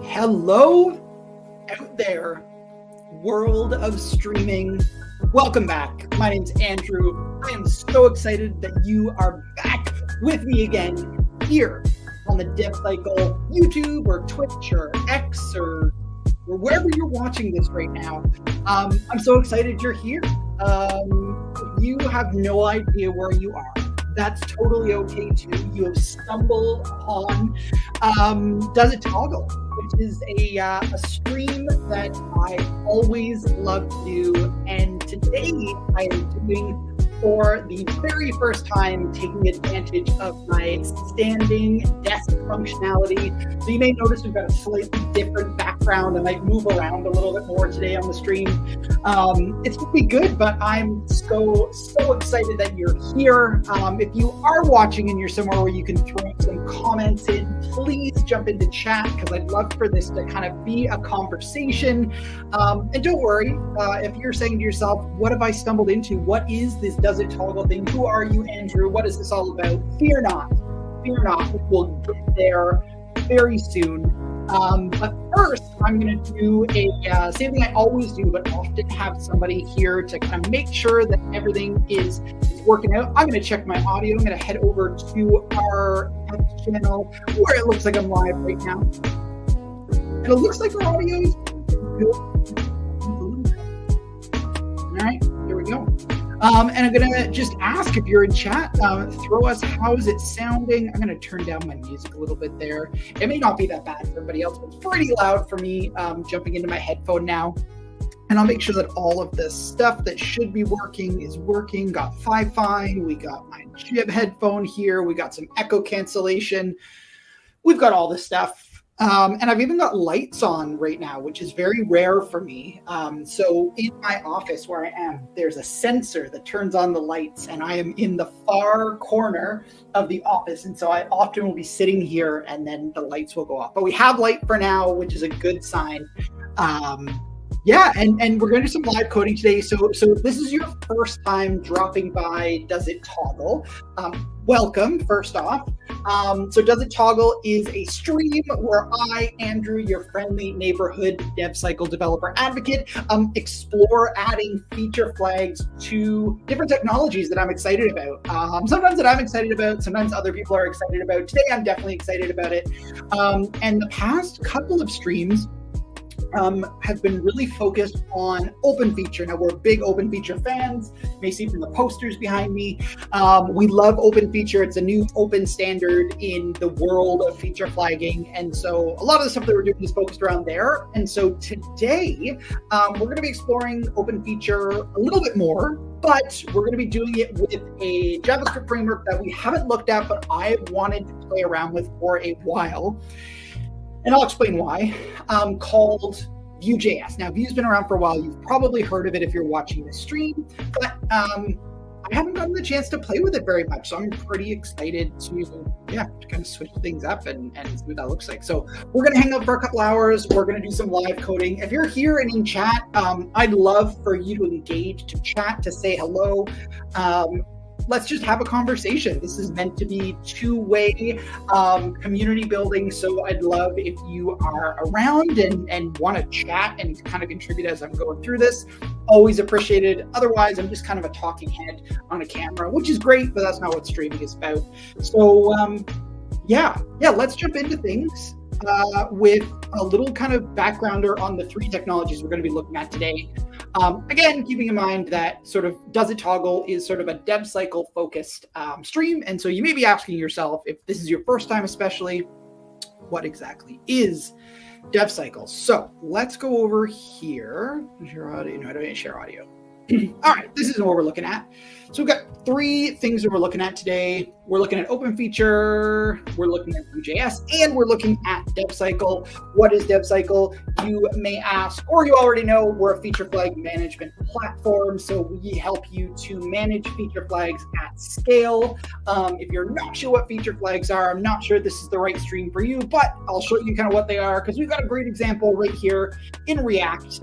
Hello out there, world of streaming. Welcome back. My name's Andrew. I am so excited that you are back with me again here on the DevCycle YouTube or Twitch or X or wherever you're watching this right now. I'm so excited you're here. You have no idea where you are. That's totally okay too. You have stumbled upon Does It Toggle, which is a stream that I always love to do. And today I am doing, for the very first time, taking advantage of my standing desk functionality. So you may notice we've got a slightly different background. I might move around a little bit more today on the stream. It's going to be good, but I'm so excited that you're here. If you are watching and you're somewhere where you can throw some comments in, please jump into chat, because I'd love for this to kind of be a conversation. And don't worry, if you're saying to yourself, what have I stumbled into? What is this Does It Toggle thing? Who are you, Andrew? What is this all about? Fear not. We'll get there very soon. But first, I'm going to do a same thing I always do, but often have somebody here to kind of make sure that everything is working out. I'm going to check my audio. I'm going to head over to our channel where it looks like I'm live right now. And it looks like our audio is good. All right, here we go. And I'm going to just ask, if you're in chat, throw us, how is it sounding? I'm going to turn down my music a little bit there. It may not be that bad for everybody else, but it's pretty loud for me jumping into my headphone now. And I'll make sure that all of the stuff that should be working is working. Got Fi-Fi, we got my Jib headphone here, we got some echo cancellation. We've got all this stuff. And I've even got lights on right now, which is very rare for me. So in my office where I am, there's a sensor that turns on the lights, and I am in the far corner of the office. And so I often will be sitting here and then the lights will go off. But we have light for now, which is a good sign. Yeah, and we're going to do some live coding today. So if this is your first time dropping by Does It Toggle, welcome, first off. So Does It Toggle is a stream where I, Andrew, your friendly neighborhood DevCycle developer advocate, explore adding feature flags to different technologies that I'm excited about. Sometimes that I'm excited about, sometimes other people are excited about. Today, I'm definitely excited about it. And the past couple of streams have been really focused on OpenFeature. Now, we're big OpenFeature fans. You may see from the posters behind me. We love OpenFeature. It's a new open standard in the world of feature flagging. And so a lot of the stuff that we're doing is focused around there. And so today, we're going to be exploring OpenFeature a little bit more, but we're going to be doing it with a JavaScript framework that we haven't looked at, but I've wanted to play around with for a while. And I'll explain why, called VueJS. Now, Vue's been around for a while. You've probably heard of it if you're watching this stream, but I haven't gotten the chance to play with it very much. So I'm pretty excited to kind of switch things up and see what that looks like. So we're going to hang out for a couple hours. We're going to do some live coding. If you're here and in chat, I'd love for you to engage, to chat, to say hello. Let's just have a conversation. This is meant to be two-way community building. So I'd love if you are around and want to chat and kind of contribute as I'm going through this. Always appreciated. Otherwise, I'm just kind of a talking head on a camera, which is great, but that's not what streaming is about. So let's jump into things with a little kind of backgrounder on the three technologies we're going to be looking at today. Again, keeping in mind that sort of Does It Toggle is sort of a DevCycle focused stream. And so you may be asking yourself, if this is your first time especially, what exactly is DevCycle? So let's go over here. Share audio. No, I don't share audio. All right, this is what we're looking at. So we've got three things that we're looking at today. We're looking at OpenFeature, we're looking at VueJS, and we're looking at DevCycle. What is DevCycle? You may ask, or you already know, we're a feature flag management platform. So we help you to manage feature flags at scale. If you're not sure what feature flags are, I'm not sure this is the right stream for you, but I'll show you kind of what they are, because we've got a great example right here in React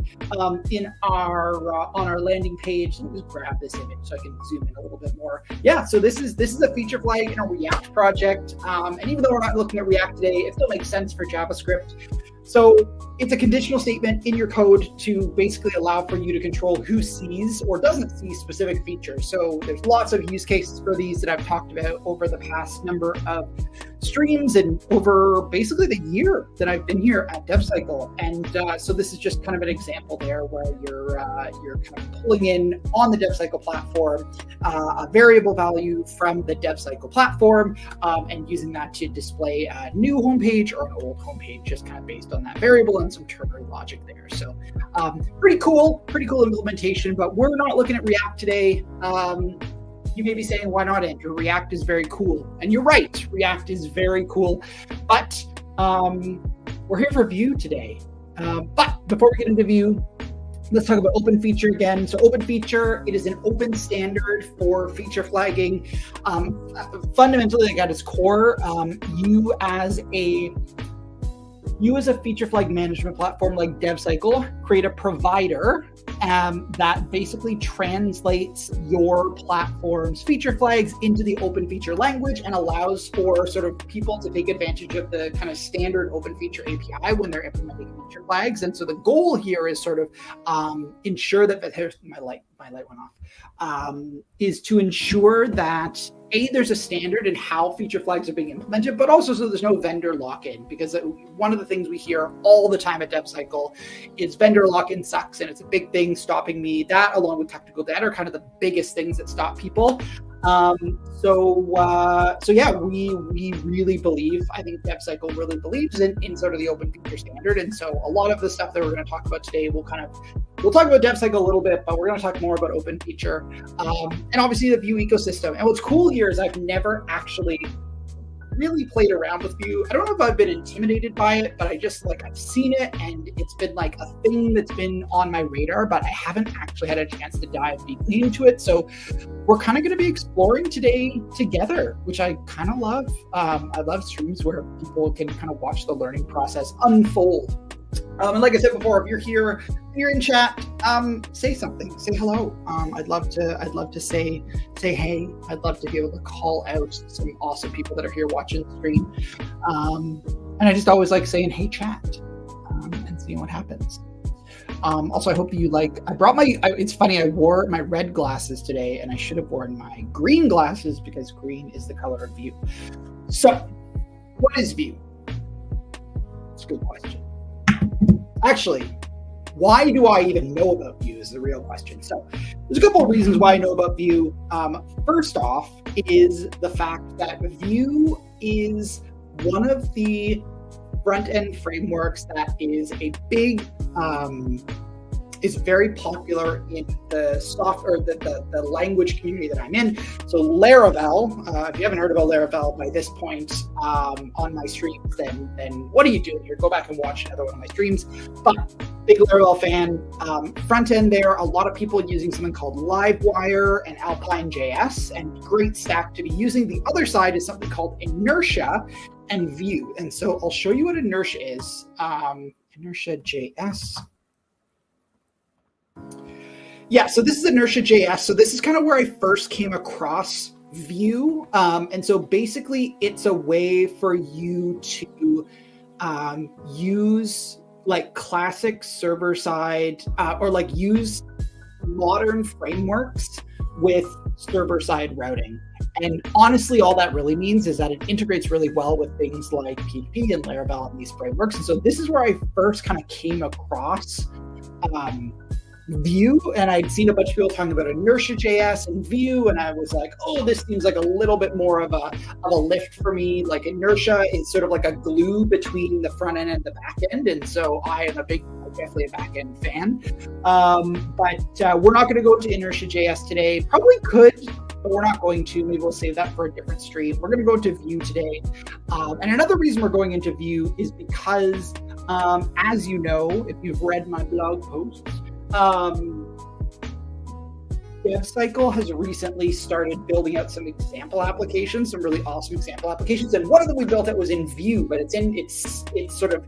in our on our landing page. Let me just grab this image so I can zoom in a little bit more. Yeah, so this is a feature flag in a React project. And even though we're not looking at React today, it still makes sense for JavaScript. So it's a conditional statement in your code to basically allow for you to control who sees or doesn't see specific features. So there's lots of use cases for these that I've talked about over the past number of streams and over basically the year that I've been here at DevCycle. And so this is just kind of an example there where you're kind of pulling in on the DevCycle platform a variable value from the DevCycle platform and using that to display a new homepage or an old homepage, just kind of based on that variable and some ternary logic there. So pretty cool implementation, but we're not looking at React today. You may be saying, why not, Andrew? React is very cool. And you're right, React is very cool. But we're here for Vue today. But before we get into Vue, let's talk about OpenFeature again. So OpenFeature, it is an open standard for feature flagging. Fundamentally, like at its core, you as a feature flag management platform like DevCycle create a provider that basically translates your platform's feature flags into the OpenFeature language and allows for sort of people to take advantage of the kind of standard OpenFeature API when they're implementing feature flags. And so the goal here is sort of ensure that my light went off, is to ensure that there's a standard in how feature flags are being implemented, but also so there's no vendor lock-in, because one of the things we hear all the time at DevCycle is vendor lock-in sucks, and it's a big thing stopping me. That, along with technical debt, are kind of the biggest things that stop people. So yeah, we really believe, I think DevCycle really believes in sort of the open feature standard. And so a lot of the stuff that we're going to talk about today, we'll talk about DevCycle a little bit, but we're going to talk more about open feature, and obviously the Vue ecosystem. And what's cool here is I've never actually really played around with Vue. I don't know if I've been intimidated by it, but I've seen it, and it's been like a thing that's been on my radar, but I haven't actually had a chance to dive deeply into it. So we're kind of going to be exploring today together, which I kind of love. I love streams where people can kind of watch the learning process unfold. And like I said before, if you're here, if you're in chat, say something, say hello. I'd love to say hey. I'd love to be able to call out some awesome people that are here watching the stream. And I just always like saying, hey, chat, and seeing what happens. Also, I hope you it's funny, I wore my red glasses today, and I should have worn my green glasses because green is the color of Vue. So, what is Vue? It's a good question. Actually, why do I even know about Vue is the real question. So there's a couple of reasons why I know about Vue. First off is the fact that Vue is one of the front-end frameworks that is a big, is very popular in the language community that I'm in. So Laravel, if you haven't heard about Laravel by this point on my streams, then what are you doing here? Go back and watch another one of my streams. But big Laravel fan. Front end there, a lot of people using something called Livewire and Alpine.js, and great stack to be using. The other side is something called Inertia and Vue. And so I'll show you what Inertia is. Inertia.js. Yeah, so this is Inertia.js. So this is kind of where I first came across Vue. And so basically it's a way for you to use like classic server-side or like use modern frameworks with server-side routing. And honestly, all that really means is that it integrates really well with things like PHP and Laravel and these frameworks. And so this is where I first kind of came across Vue, and I'd seen a bunch of people talking about Inertia.js and Vue, and I was like, oh, this seems like a little bit more of a lift for me. Like Inertia is sort of like a glue between the front end and the back end, and so I am definitely a back end fan. But we're not going to go to Inertia.js today. Probably could, but we're not going to. Maybe we'll save that for a different stream. We're going to go to Vue today. And another reason we're going into Vue is because, as you know, if you've read my blog posts, DevCycle has recently started building out some example applications, some really awesome example applications. And one of them we built out was in Vue, but it's sort of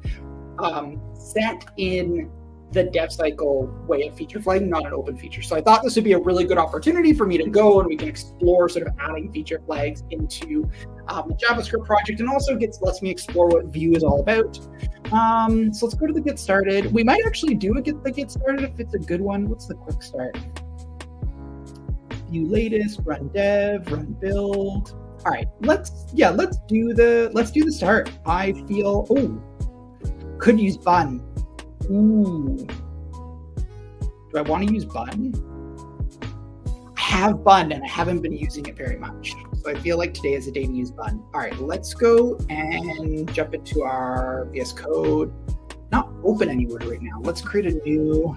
set in the dev cycle way of feature flagging, not an open feature. So I thought this would be a really good opportunity for me to go and we can explore sort of adding feature flags into the JavaScript project, and also lets me explore what Vue is all about. So let's go to the get started. We might actually do the get started if it's a good one. What's the quick start? Vue latest, run dev, run build. All right, let's do the start. I feel could use bun. Ooh. Do I want to use bun? I have bun and I haven't been using it very much. So I feel like today is a day to use bun. All right, let's go and jump into our VS Code. Not open anywhere right now. Let's create a new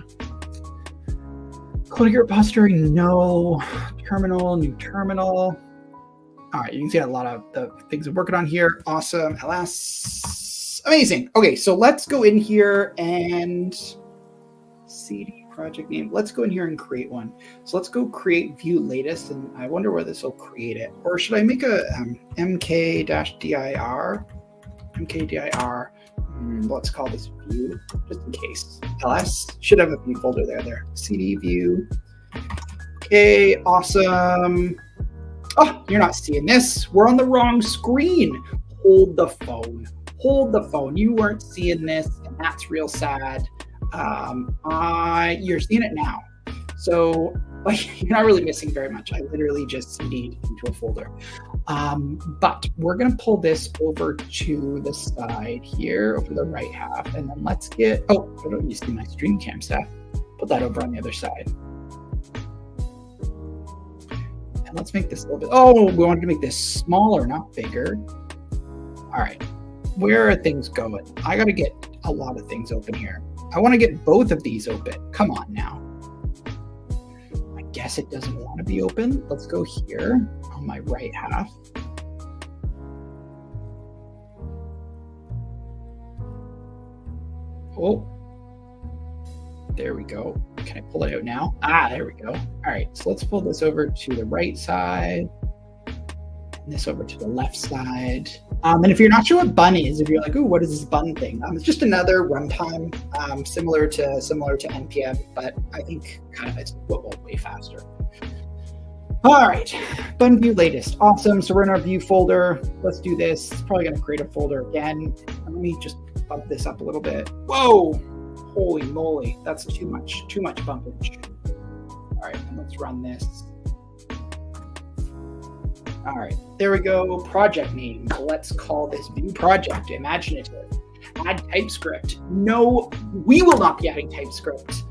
code repository. No. Terminal, new terminal. All right, you can see a lot of the things I'm working on here. Awesome. LS. Amazing. Okay, so let's go in here and CD project name. Let's go in here and create one. So let's go create Vue latest, and I wonder where this will create it. Or should I make a mk-dir? mkdir. Let's call this Vue just in case. LS should have a Vue folder there. CD Vue. Okay, awesome. Oh, you're not seeing this. We're on the wrong screen. Hold the phone. Hold the phone. You weren't seeing this, and that's real sad. You're seeing it now. So you're not really missing very much. I literally just CD'd into a folder. But we're going to pull this over to the side here, over the right half, and then let's get, I don't use my stream cam stuff. Put that over on the other side. And let's make this a little bit, we wanted to make this smaller, not bigger. All right. Where are things going? I got to get a lot of things open here. I want to get both of these open. Come on now. I guess it doesn't want to be open. Let's go here on my right half. Oh, there we go. Can I pull it out now? There we go. All right, so let's pull this over to the right side. And this over to the left side. And if you're not sure what bun is, if you're like, what is this bun thing? It's just another runtime similar to NPM, but I think kind of it's way faster. All right, bun Vue latest. Awesome. So we're in our Vue folder. Let's do this. It's probably going to create a folder again. Let me just bump this up a little bit. Whoa, holy moly. That's too much bumpage. All right, and let's run this. All right, there we go. Project name. Let's call this Vue project. Imaginative. Add TypeScript. No, we will not be adding TypeScript.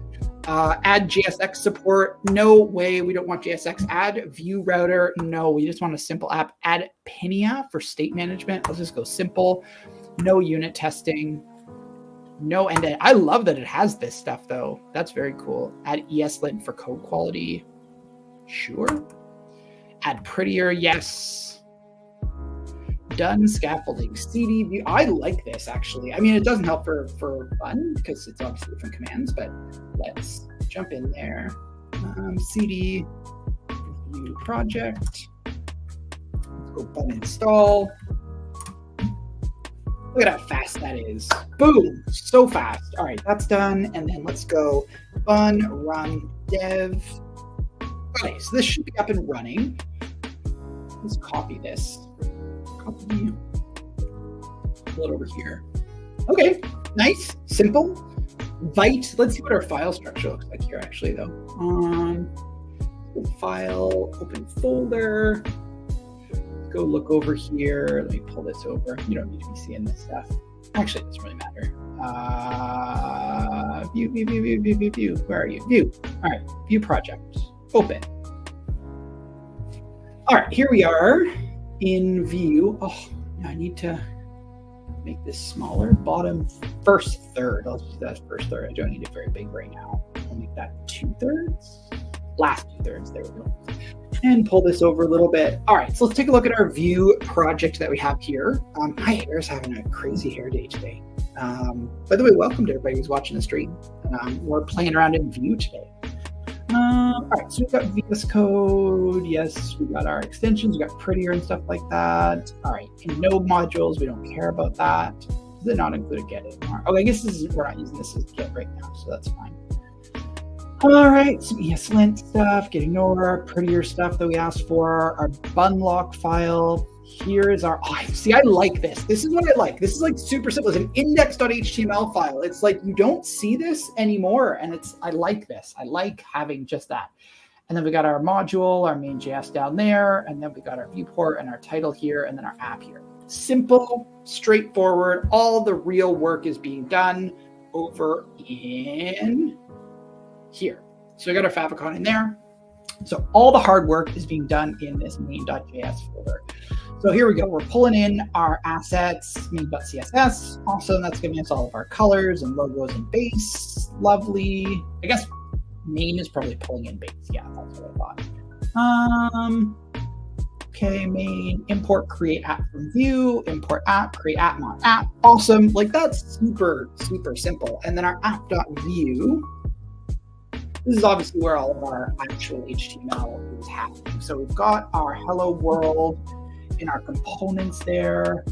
Add JSX support. No way. We don't want JSX. Add Vue router. No, we just want a simple app. Add Pinia for state management. Let's just go simple. No unit testing. No end-to-end. I love that it has this stuff though. That's very cool. Add ESLint for code quality. Sure. Add prettier, yes. Done scaffolding, CD Vue. I like this actually. I mean, it doesn't help for bun because it's obviously different commands, but let's jump in there. CD Vue project. Let's go bun install. Look at how fast that is. Boom, so fast. All right, that's done. And then let's go bun run dev. Okay, so this should be up and running. Let's copy this. Copy. Pull it over here. Okay, nice, simple. Vite. Let's see what our file structure looks like here actually though. File, open folder. Let's go look over here. Let me pull this over. You don't need to be seeing this stuff. Actually, it doesn't really matter. Vue. Where are you? Vue. All right, Vue project. Open. All right, here we are in Vue. Oh, I need to make this smaller. Bottom first third. I'll do that first third. I don't need it very big right now. I'll make that 2/3. Last 2/3. There we go. And pull this over a little bit. All right, so let's take a look at our Vue project that we have here. My hair is having a crazy hair day today. By the way, welcome to everybody who's watching the stream. We're playing around in Vue today. All right, so we've got VS Code. Yes, we got our extensions. We got prettier and stuff like that. All right, and node modules. We don't care about that. Does it not include a get anymore? Oh, I guess we're not using this as a get right now, so that's fine. All right, some ESLint stuff, get ignore, prettier stuff that we asked for, our bunlock file. Here is our, see, I like this. This is what I like. This is like super simple. It's an index.html file. It's like you don't see this anymore. And I like this. I like having just that. And then we got our module, our main JS down there. And then we got our viewport and our title here, and then our app here. Simple, straightforward. All the real work is being done over in here. So we got our favicon in there. So all the hard work is being done in this main.js folder. So here we go. We're pulling in our assets, main.css. Also, that's giving us all of our colors and logos and base. Lovely. I guess main is probably pulling in base. Yeah, that's what I thought. Okay, main, import, create app from Vue, import app, create app, not app. Awesome. Like that's super, super simple. And then our app.view. This is obviously where all of our actual HTML is happening. So we've got our hello world in our components there,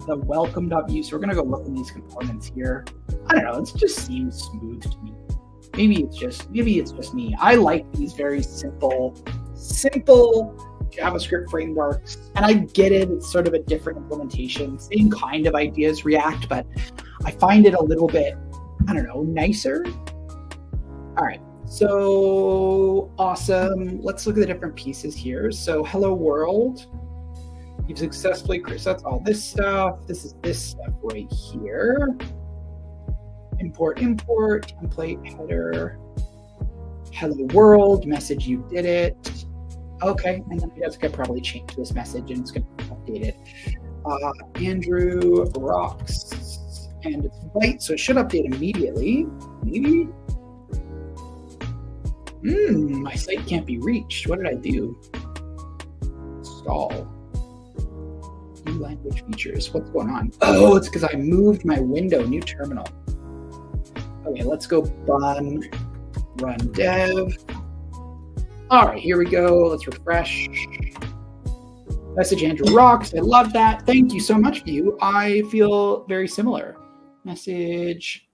the welcome.view. So we're gonna go look in these components here. I don't know, it just seems smooth to me. Maybe it's just me. I like these very simple JavaScript frameworks. And I get it, it's sort of a different implementation, same kind of idea as React, but I find it a little bit, I don't know, nicer. All right. So awesome. Let's look at the different pieces here. So hello world. You've successfully created, so that's all this stuff. This is this stuff right here. Import, template, header, hello world, message you did it. Okay, and then I guess I could probably change this message and it's going to update it. Andrew rocks, and it's white, so it should update immediately. Maybe. My site can't be reached. What did I do? Install. New language features. What's going on? Oh, it's because I moved my window. New terminal. Okay, let's go run dev. All right, here we go. Let's refresh. Message Andrew rocks. I love that. Thank you so much, Vue. I feel very similar. Message.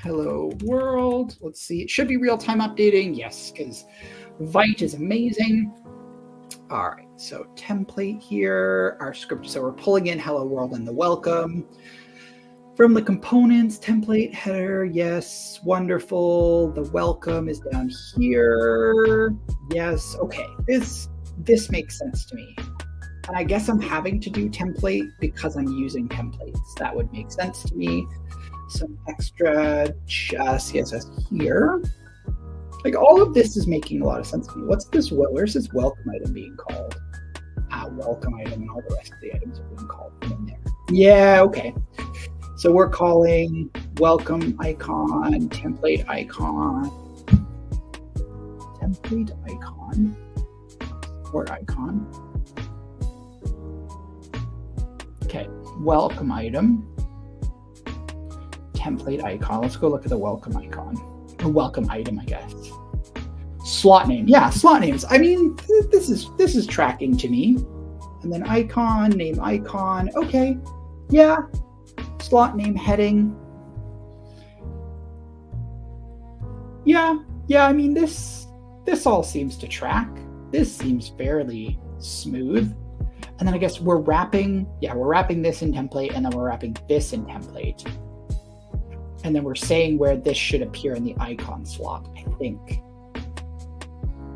Hello world. Let's see. It should be real-time updating. Yes, because Vite is amazing. All right. So template here, our script. So we're pulling in hello world and the welcome from the components. Template header. Yes. Wonderful. The welcome is down here. Yes. Okay. This makes sense to me. And I guess I'm having to do template because I'm using templates. That would make sense to me. Some extra CSS here. Like all of this is making a lot of sense to me. What's this? Where's this welcome item being called? Welcome item, and all the rest of the items are being called from in there. Yeah, okay. So we're calling welcome icon, template icon, support icon. Okay, welcome item. Template icon. Let's go look at the welcome icon. Or welcome item, I guess. Slot name. Yeah, slot names. I mean, this is tracking to me. And then icon, name icon. Okay. Yeah. Slot name heading. Yeah. I mean, this all seems to track. This seems fairly smooth. And then I guess we're wrapping this in template, and then we're wrapping this in template. And then we're saying where this should appear in the icon slot, I think.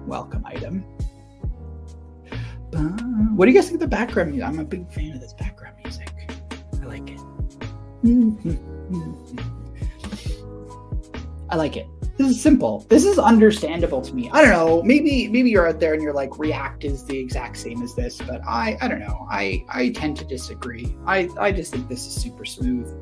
Welcome item. What do you guys think of the background music? I'm a big fan of this background music. I like it. I like it. This is simple. This is understandable to me. I don't know. Maybe you're out there and you're like, React is the exact same as this, but I don't know. I tend to disagree. I just think this is super smooth.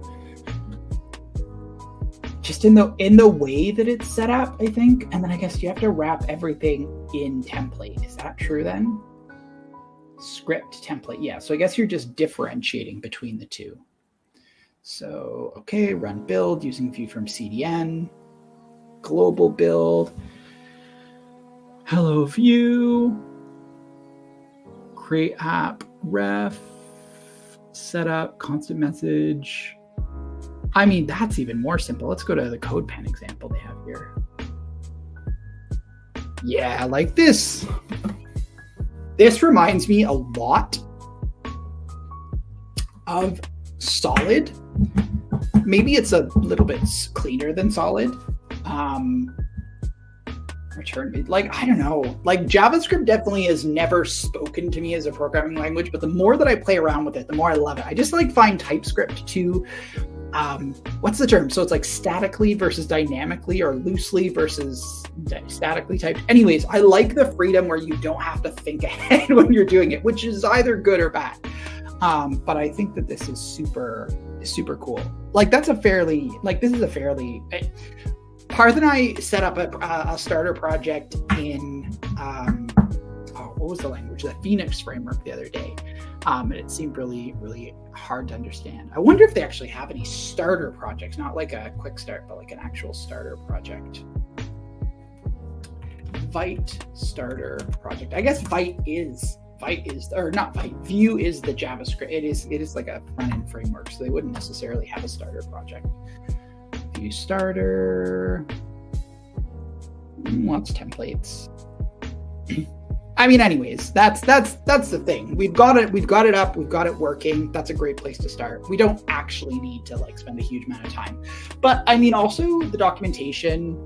Just in the way that it's set up, I think. And then I guess you have to wrap everything in template. Is that true then? Script template. Yeah. So I guess you're just differentiating between the two. So, okay, run build using Vue from CDN. Global build. Hello Vue. Create app, ref, setup, constant message. I mean, that's even more simple. Let's go to the CodePen example they have here. Yeah, like this. This reminds me a lot of Solid. Maybe it's a little bit cleaner than Solid. Return, like, I don't know. Like, JavaScript definitely has never spoken to me as a programming language, but the more that I play around with it, the more I love it. I just like find TypeScript to, what's the term? So it's like statically versus dynamically, or loosely versus statically typed. Anyways, I like the freedom where you don't have to think ahead when you're doing it, which is either good or bad. But I think that this is super cool. Like, this is a fairly, Parth and I set up a starter project in, what was the language? The Phoenix framework the other day. And it seemed really, really hard to understand. I wonder if they actually have any starter projects, not like a quick start, but like an actual starter project. Vite starter project. I guess Vue is the JavaScript. It is like a front-end framework, so they wouldn't necessarily have a starter project. Vue starter, lots of templates. I mean, anyways, that's the thing. We've got it up, we've got it working. That's a great place to start. We don't actually need to like spend a huge amount of time, but I mean, also the documentation.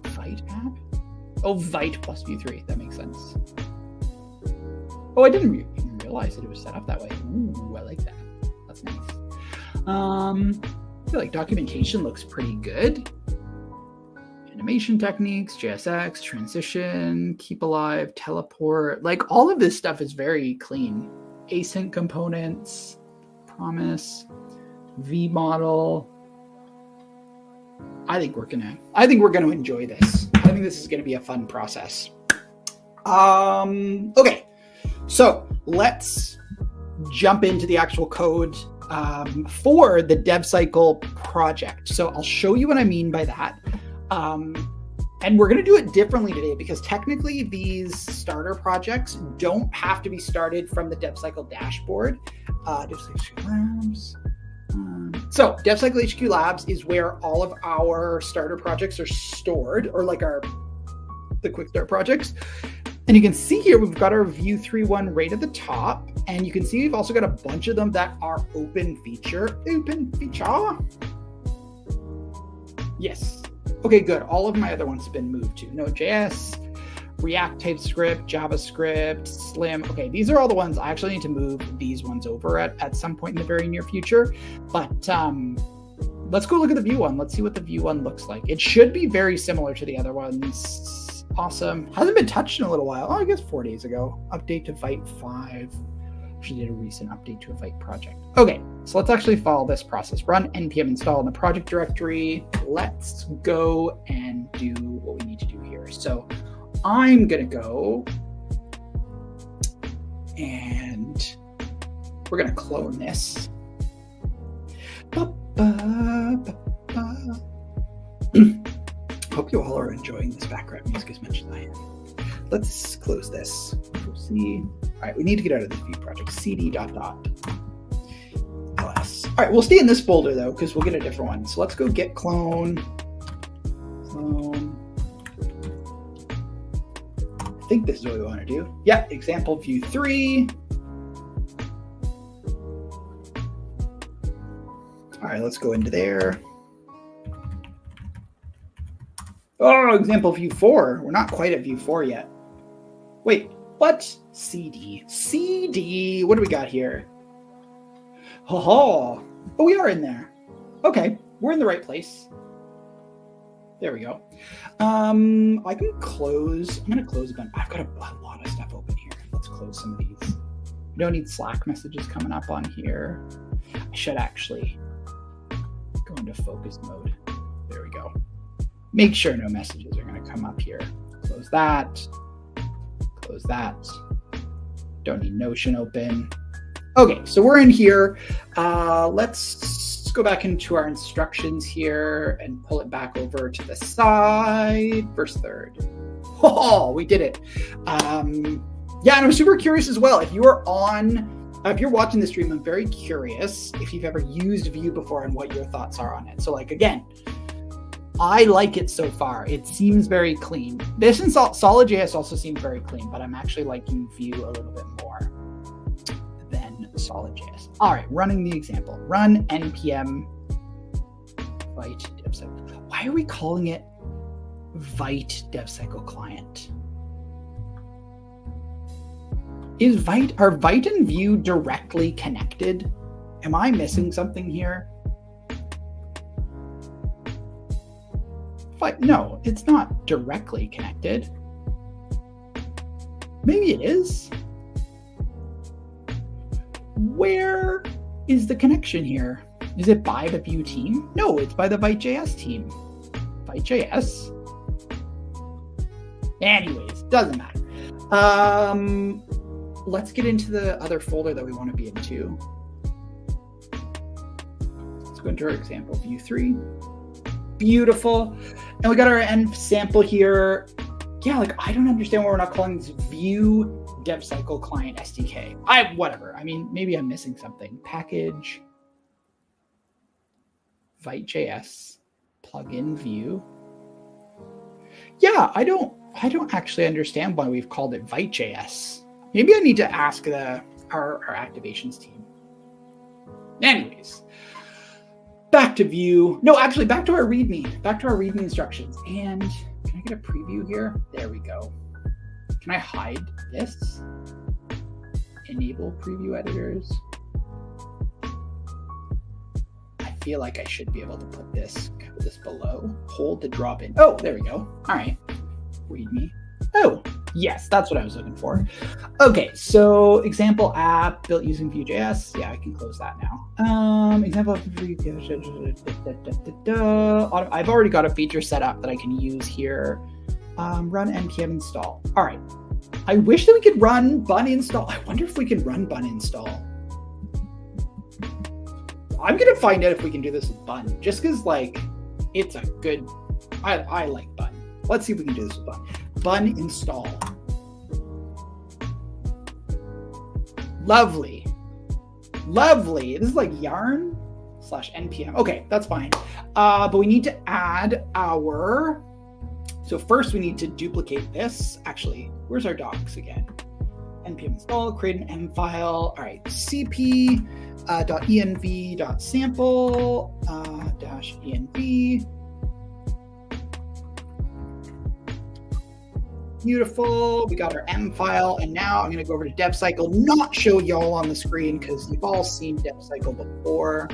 Vite app. Oh, Vite plus Vue 3. That makes sense. Oh, I didn't even realize that it was set up that way. Ooh, I like that. That's nice. I feel like documentation looks pretty good. Animation techniques, JSX, transition, keep alive, teleport. Like, all of this stuff is very clean. Async components, promise, V model. I think we're gonna enjoy this. I think this is gonna be a fun process. Okay, so let's jump into the actual code for the dev cycle project. So I'll show you what I mean by that. And we're going to do it differently today because technically these starter projects don't have to be started from the dev cycle dashboard. DevCycle Labs. So DevCycle HQ Labs is where all of our starter projects are stored, or like the quick start projects. And you can see here, we've got our Vue 3.1 right at the top. And you can see we've also got a bunch of them that are OpenFeature. Yes. Okay, good. All of my other ones have been moved to Node.js, React, TypeScript, JavaScript, Slim. Okay, these are all the ones. I actually need to move these ones over at some point in the very near future. But let's go look at the Vue one. Let's see what the Vue one looks like. It should be very similar to the other ones. Awesome. Hasn't been touched in a little while. Oh, I guess 4 days ago. Update to Vite 5. Actually did a recent update to a Vite project. Okay, so let's actually follow this process. Run npm install in the project directory. Let's go and do what we need to do here. So I'm gonna go and we're gonna clone this. Hope you all are enjoying this background music as much as I am. Let's close this. We'll see. All right, we need to get out of this Vue project. cd.ls. All right, we'll stay in this folder though, because we'll get a different one. So let's go git clone. I think this is what we want to do. Yeah, example Vue 3. All right, let's go into there. Oh, example Vue 4. We're not quite at Vue 4 yet. Wait, what? CD. What do we got here? Oh, we are in there. Okay, we're in the right place. There we go. I can close. I'm going to close a bunch. I've got a lot of stuff open here. Let's close some of these. We don't need Slack messages coming up on here. I should actually go into focus mode. There we go. Make sure no messages are going to come up here. Close that. Close that. Don't need Notion open. Okay, so we're in here. Let's go back into our instructions here and pull it back over to the side. Verse 3rd. Oh, we did it. Yeah, and I'm super curious as well. If you are on if you're watching the stream, I'm very curious if you've ever used Vue before and what your thoughts are on it. So like, again, I like it so far. It seems very clean. This and Solid.js also seems very clean, but I'm actually liking Vue a little bit more than Solid.js. All right, running the example. Run npm Vite devcycle. Why are we calling it Vite devcycle client? Are Vite and Vue directly connected? Am I missing something here? No, it's not directly connected. Maybe it is. Where is the connection here? Is it by the Vue team? No, it's by the VueJS team. VueJS. Anyways, doesn't matter. Let's get into the other folder that we want to be into. Let's go into our example, Vue 3. Beautiful. And we got our end sample here. Yeah, like I don't understand why we're not calling this Vue devcycle client SDK. Whatever. I mean, maybe I'm missing something. Package VueJS plugin Vue. Yeah, I don't actually understand why we've called it VueJS. Maybe I need to ask our activations team. Anyways, back to Vue. No, actually, back to our README. Back to our README instructions. And can I get a preview here? There we go. Can I hide this? Enable preview editors. I feel like I should be able to put this below. Hold to drop in. Oh, there we go. All right. README. Oh, yes, that's what I was looking for. Okay, so example app built using VueJS. Yeah, I can close that now. Example I've already got a feature set up that I can use here. Run npm install. All right. I wish that we could run bun install. I wonder if we can run bun install. I'm gonna find out if we can do this with bun, just because like it's a good. I like bun. Let's see if we can do this with bun. Bun install. Lovely. Lovely. This is like yarn /npm. Okay, that's fine. But we need to add our. So first we need to duplicate this. Actually, where's our docs again? npm install, create an m file. All right, cp .env.sample -env. Beautiful. We got our M file, and now I'm going to go over to devcycle, not show y'all on the screen because you've all seen devcycle before.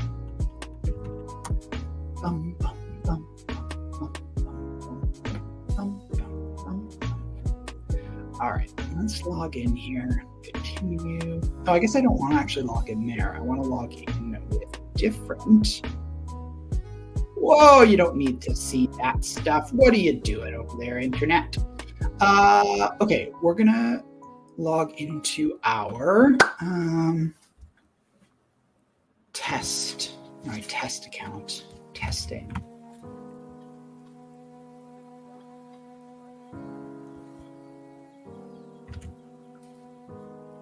All right, let's log in here. Continue. Oh, I guess I don't want to actually log in there. I want to log in with different. Whoa, you don't need to see that stuff. What are you doing over there, internet? Okay, we're gonna log into our test account. Testing.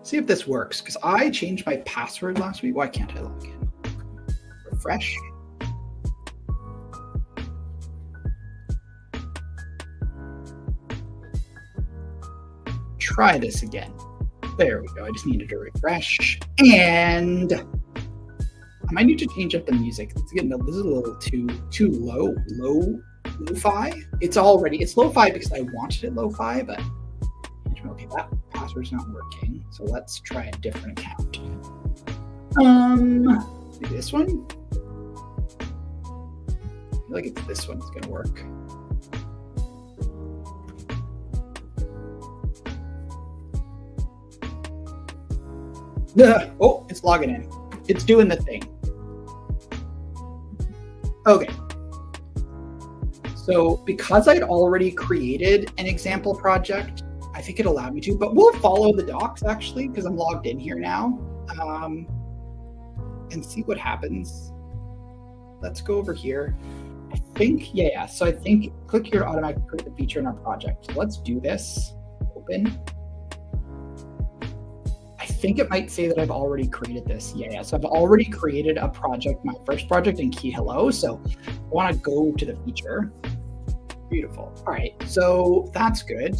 See if this works, because I changed my password last week. Why can't I log in? Refresh. Try this again. There we go. I just needed to refresh. And I might need to change up the music. This is a little too low. Lo-fi. It's lo-fi because I wanted it lo-fi, but okay, that password's not working. So let's try a different account. Maybe this one. I feel like it's this one's gonna work. Oh, it's logging in. It's doing the thing. Okay. So because I'd already created an example project, I think it allowed me to, but we'll follow the docs actually, because I'm logged in here now, and see what happens. Let's go over here. I think, yeah. So I think click here to automatically create the feature in our project. So let's do this. Open. I think it might say that I've already created this. Yeah, so I've already created a project, my first project in Key Hello. So I want to go to the feature. Beautiful. All right, so that's good.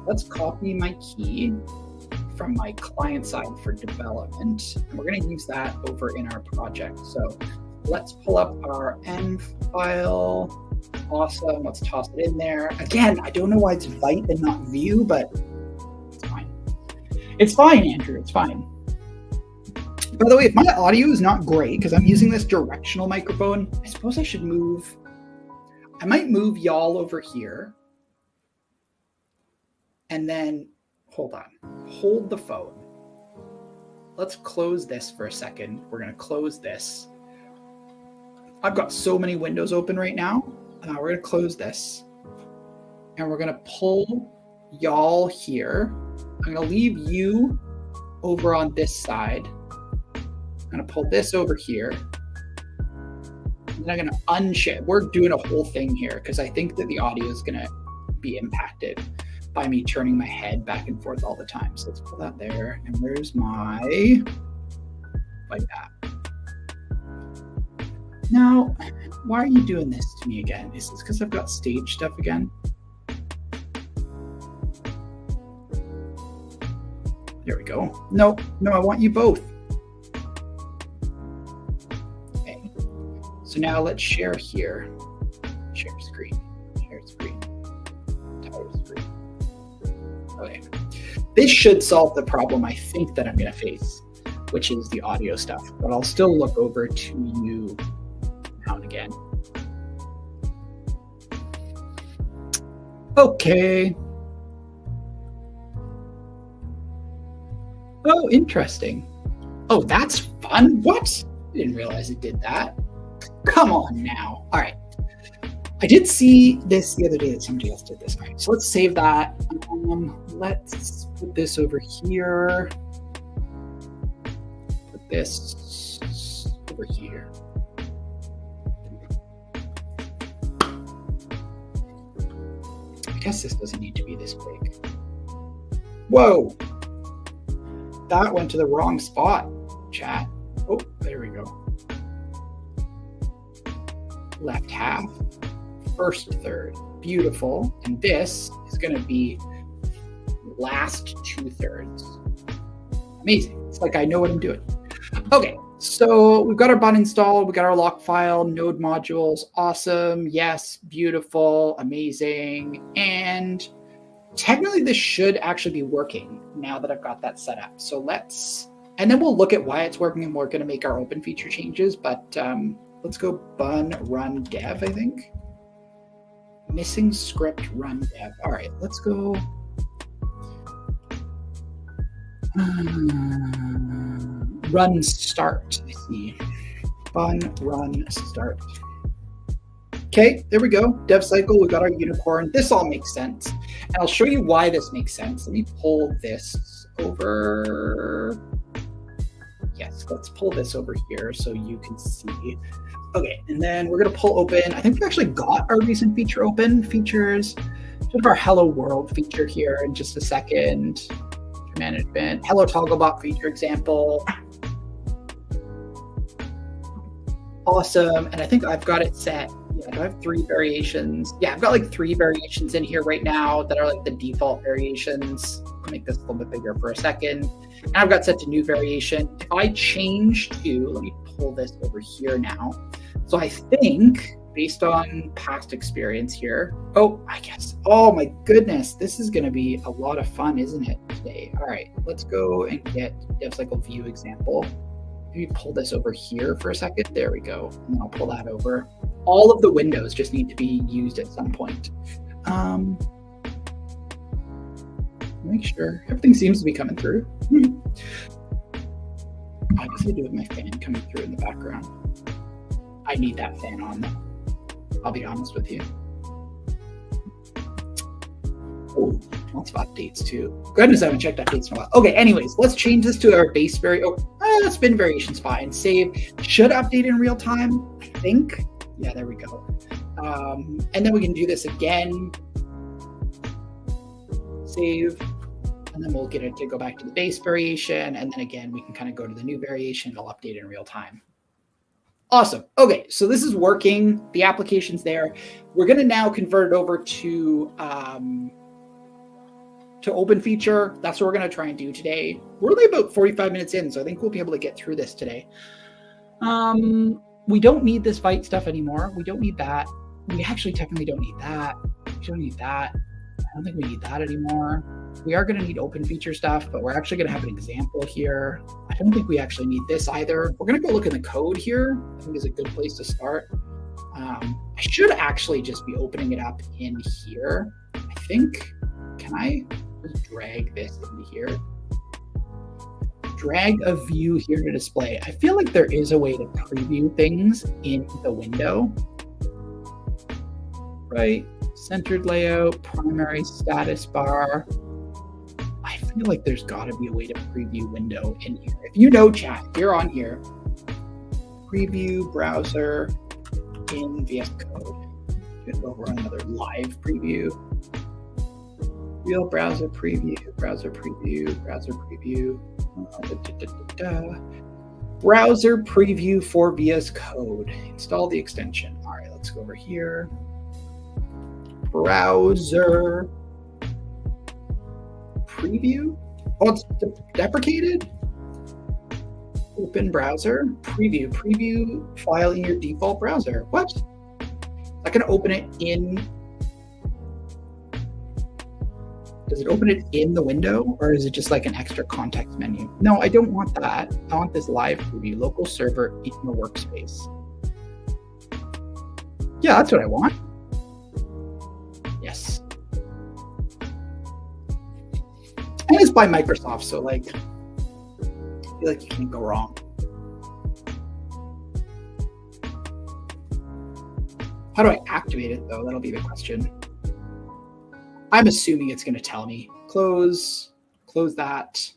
Let's copy my key from my client side for development. And we're going to use that over in our project. So let's pull up our env file. Awesome. Let's toss it in there. Again, I don't know why it's Vite and not Vue, but it's fine. It's fine, Andrew. It's fine. By the way, if my audio is not great, because I'm using this directional microphone, I suppose I should move. I might move y'all over here. And then, hold on, hold the phone. Let's close this for a second. We're going to close this. I've got so many windows open right now. We're going to close this. And we're going to pull y'all here. I'm going to leave you over on this side. I'm going to pull this over here. And then I'm going to unshare. We're doing a whole thing here because I think that the audio is going to be impacted by me turning my head back and forth all the time. So let's pull that there. And where's my, like that. Now, why are you doing this to me again? Is this because I've got stage stuff again? There we go. No, I want you both. Okay. So now let's share here. Share screen. Share screen. Entire screen. Okay. This should solve the problem I think that I'm going to face, which is the audio stuff. But I'll still look over to you now and again. Okay. Oh, interesting. Oh, that's fun. What? I didn't realize it did that. Come on now. All right. I did see this the other day that somebody else did this. All right, so let's save that. Let's put this over here. Put this over here. I guess this doesn't need to be this big. Whoa. That went to the wrong spot, chat. Oh, there we go. Left half, first third. Beautiful. And this is going to be last 2/3. Amazing. It's like I know what I'm doing. Okay, so we've got our bun installed. We got our lock file, node modules. Awesome. Yes, beautiful, amazing. And technically this should actually be working now that I've got that set up. So and then we'll look at why it's working and we're going to make our OpenFeature changes. But let's go bun run dev, I think. Missing script run dev. All right, let's go. Run start. I see. Bun run start. Okay, there we go. Dev cycle, we got our unicorn. This all makes sense. And I'll show you why this makes sense. Let me pull this over. Yes, let's pull this over here so you can see. Okay, and then we're going to pull open. I think we actually got our recent feature open. Features. Sort of our Hello World feature here in just a second. Management. Hello Togglebot feature example. Awesome. And I think I've got it set. Yeah, do I have 3 variations? Yeah, I've got like 3 variations in here right now that are like the default variations. I'll make this a little bit bigger for a second. And I've got set to new variation. If I change to, let me pull this over here now. So I think based on past experience here, I guess, oh my goodness, this is going to be a lot of fun, isn't it, today? All right, let's go and get dev cycle view example. Maybe pull this over here for a second. There we go. And then I'll pull that over. All of the windows just need to be used at some point. Make sure everything seems to be coming through. I guess I do have my fan coming through in the background. I need that fan on though. I'll be honest with you. Oh, lots of updates too. Goodness, I haven't checked updates in a while. Okay, anyways, let's change this to our base spin variation's fine. Save. Should update in real time, I think. Yeah, there we go. And then we can do this again. Save. And and then we'll get it to go back to the base variation. And then again, we can kind of go to the new variation. It'll update in real time. Awesome. Okay, so this is working. The application's there. We're going to now convert it over to OpenFeature. That's what we're going to try and do today. We're only about 45 minutes in, so I think we'll be able to get through this today. We don't need this Vite stuff anymore. We don't need that. We actually technically don't need that. We don't need that. I don't think we need that anymore. We are going to need OpenFeature stuff, but we're actually going to have an example here. I don't think we actually need this either. We're going to go look in the code here. I think is a good place to start. I should actually just be opening it up in here. I think, can I just drag this into here? Drag a view here to display. I feel like there is a way to preview things in the window. Right? Centered layout, primary status bar. I feel like there's got to be a way to preview window in here. If you know, chat, you're on here. Preview browser in VS Code. Just go over another live preview. Real browser preview, browser preview, browser preview. Browser preview for VS Code. Install the extension. All right, let's go over here. Browser preview. Oh, it's deprecated. Open browser preview. Preview file in your default browser. What? I'm not going to open it in. Does it open it in the window, or is it just like an extra context menu? No, I don't want that. I want this live preview, local server in your workspace. Yeah, that's what I want. Yes. And it's by Microsoft, so like, I feel like you can't go wrong. How do I activate it though? That'll be the question. I'm assuming it's going to tell me close that.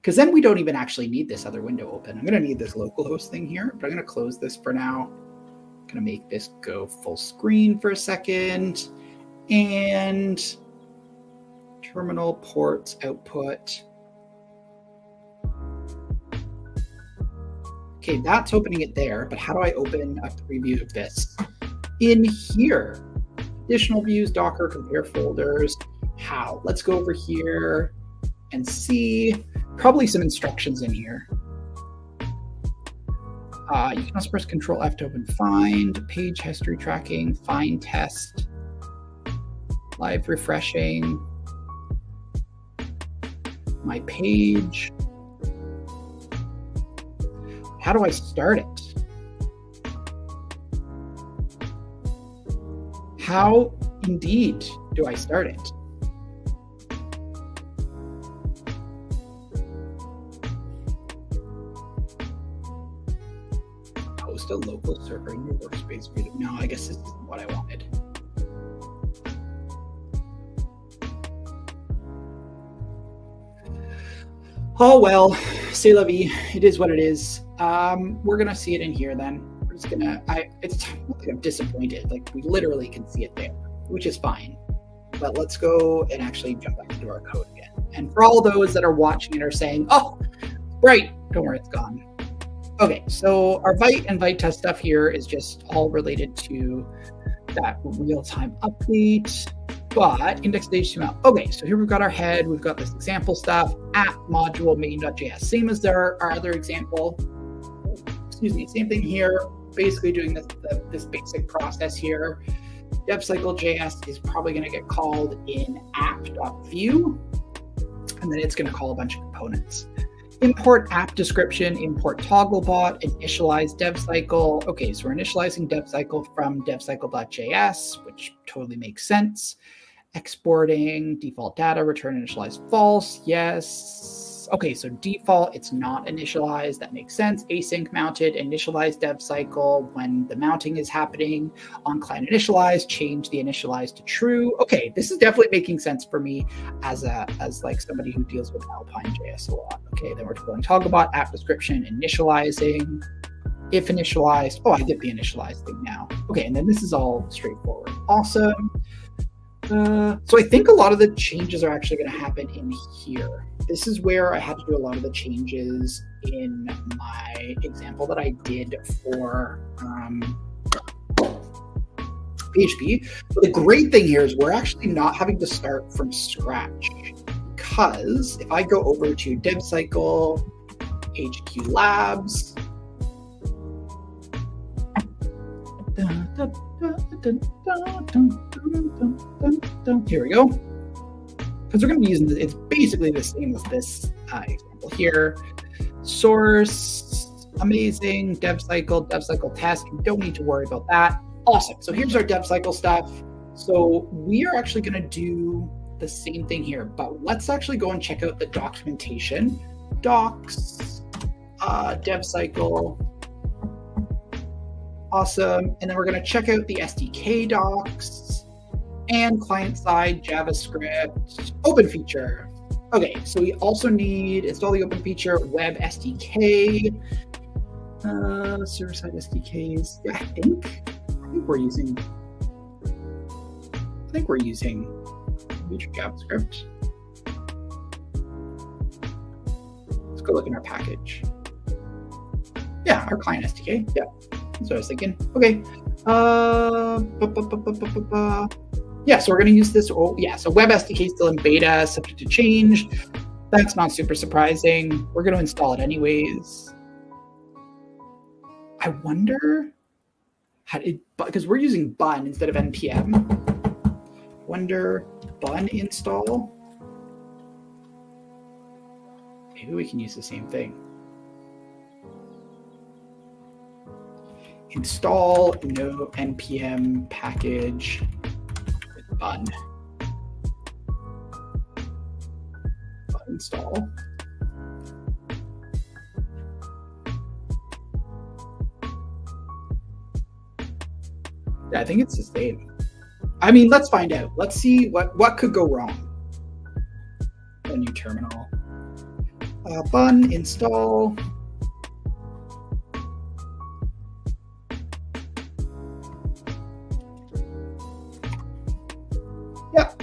Because then we don't even actually need this other window open. I'm going to need this localhost thing here, but I'm going to close this for now. I'm going to make this go full screen for a second. And terminal ports output. Okay, that's opening it there, but how do I open a preview of this? In here. Additional views, Docker, compare folders. How? Let's go over here and see. Probably some instructions in here. You can also press Control F to open find, page history tracking, find test, live refreshing, my page. How do I start it? How indeed do I start it? Host a local server in your workspace. No, I guess this isn't what I wanted. Oh well, c'est la vie. It is what it is. We're gonna see it in here then. We're just gonna. It's like I'm disappointed. Like we literally can see it there, which is fine. But let's go and actually jump back into our code again. And for all those that are watching and are saying, "Oh, right," don't worry, it's gone. Okay, so our Vite and Vite test stuff here is just all related to that real-time update. But index.html. Okay, so here we've got our head, we've got this example stuff, app module main.js. Same as our other example. Excuse me, same thing here. Basically doing this basic process here. DevCycle.js is probably going to get called in app.view, and then it's going to call a bunch of components. Import app description, import togglebot, initialize devcycle. Okay, so we're initializing devcycle from devcycle.js, which totally makes sense. Exporting default data, return initialized false. Yes. Okay, so default, it's not initialized. That makes sense. Async mounted, initialize devcycle when the mounting is happening. On client initialized, change the initialize to true. Okay, this is definitely making sense for me as like somebody who deals with Alpine.js a lot. Okay, then we're going togglebot, app description, initializing. If initialized, oh, I did the initialized thing now. Okay, and then this is all straightforward. Awesome. So I think a lot of the changes are actually going to happen in here. This is where I had to do a lot of the changes in my example that I did for PHP. But the great thing here is we're actually not having to start from scratch, because if I go over to DevCycle, HQ Labs, here we go. Because we're going to be using this, it's basically the same as this example here. Source, amazing. DevCycle test. We don't need to worry about that. Awesome. So here's our DevCycle stuff. So we are actually going to do the same thing here, but let's actually go and check out the documentation. Docs, DevCycle. Awesome. And then we're going to check out the SDK docs and client-side JavaScript OpenFeature. Okay, so we also need install the OpenFeature web SDK, server-side SDKs. Yeah, I think we're using feature JavaScript. Let's go look in our package. Yeah, our client SDK. Yeah, that's what I was thinking. Okay. Yeah, so we're going to use this. Oh, yeah, so web SDK is still in beta, subject to change. That's not super surprising. We're going to install it anyways. I wonder how it, because we're using bun instead of npm. Wonder bun install. Maybe we can use the same thing. Install no npm package with bun. Bun install. Yeah, I think it's the same. I mean, let's find out. Let's see what could go wrong. A new terminal. Bun install. Yeah,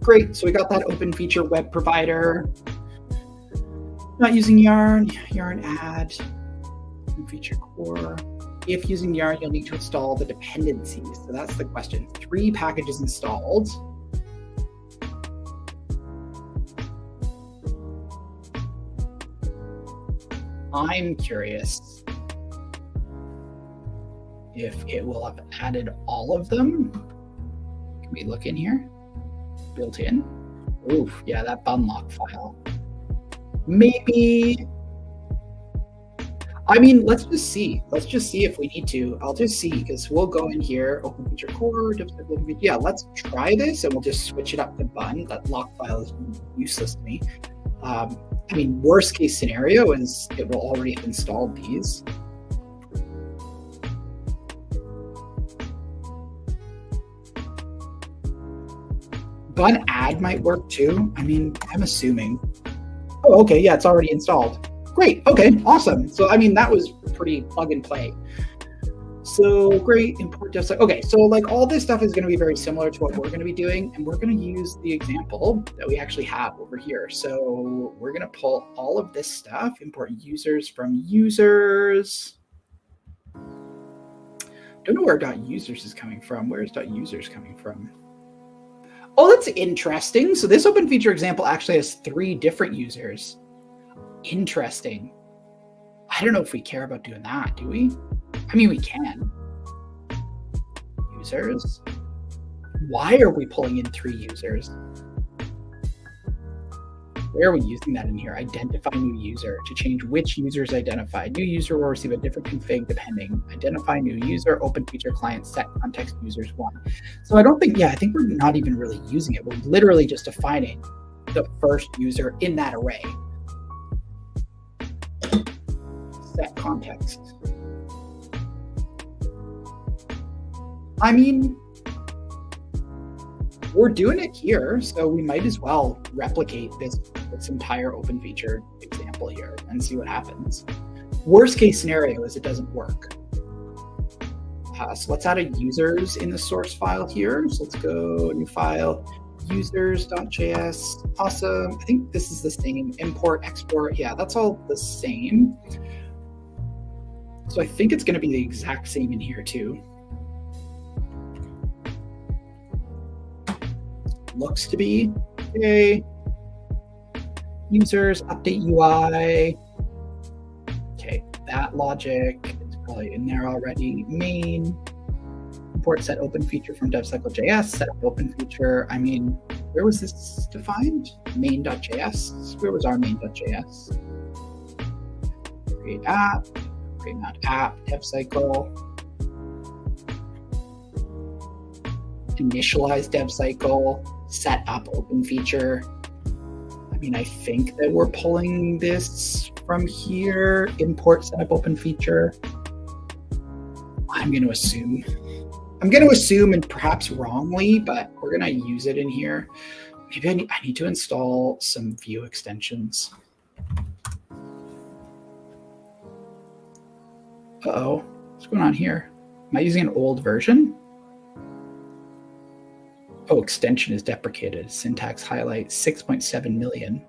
great. So we got that OpenFeature web provider. Not using Yarn add, OpenFeature core. If using Yarn, you'll need to install the dependencies. So that's the question. 3 packages installed. I'm curious if it will have added all of them. Can we look in here? Built in. Oof, yeah, that bunlock file. Maybe. I mean, let's just see. Let's just see if we need to. I'll just see, because we'll go in here, OpenFeature core, yeah, let's try this, and we'll just switch it up to bun. That lock file is useless to me. I mean, worst case scenario is it will already have installed these. Bun add might work too. I mean, I'm assuming. Oh, okay, yeah, it's already installed. Great, okay, awesome. So, I mean, that was pretty plug and play. So great, import DevCycle. Okay, so like all this stuff is gonna be very similar to what we're gonna be doing, and we're gonna use the example that we actually have over here. So we're gonna pull all of this stuff, import users from users. Don't know where .users is coming from. Where is .users coming from? Oh, that's interesting. So this OpenFeature example actually has 3 different users. Interesting. I don't know if we care about doing that, do we? I mean, we can. Users. Why are we pulling in 3 users? Where are we using that in here? Identify new user to change which user is identified. New user will receive a different config depending. Identify new user, OpenFeature client set context users 1. So I don't think, yeah, I think we're not even really using it. We're literally just defining the first user in that array. Set context. I mean, we're doing it here, so we might as well replicate this entire OpenFeature example here and see what happens. Worst case scenario is it doesn't work. So let's add a users in the source file here. So let's go new file, users.js. Awesome. I think this is the same. Import, export. Yeah, that's all the same. So I think it's going to be the exact same in here too. Looks to be. Okay. Users, update UI. Okay, that logic is probably in there already. Main, import set OpenFeature from devcycle.js, set up OpenFeature. I mean, where was this defined? Main.js. Where was our main.js? Create app, create not app, devcycle. Initialize devcycle, set up OpenFeature. I mean, I think that we're pulling this from here. Import setup OpenFeature. I'm going to assume. And perhaps wrongly, but we're going to use it in here. Maybe I need to install some Vue extensions. Uh-oh. What's going on here? Am I using an old version? Oh, extension is deprecated. Syntax highlight 6.7 million.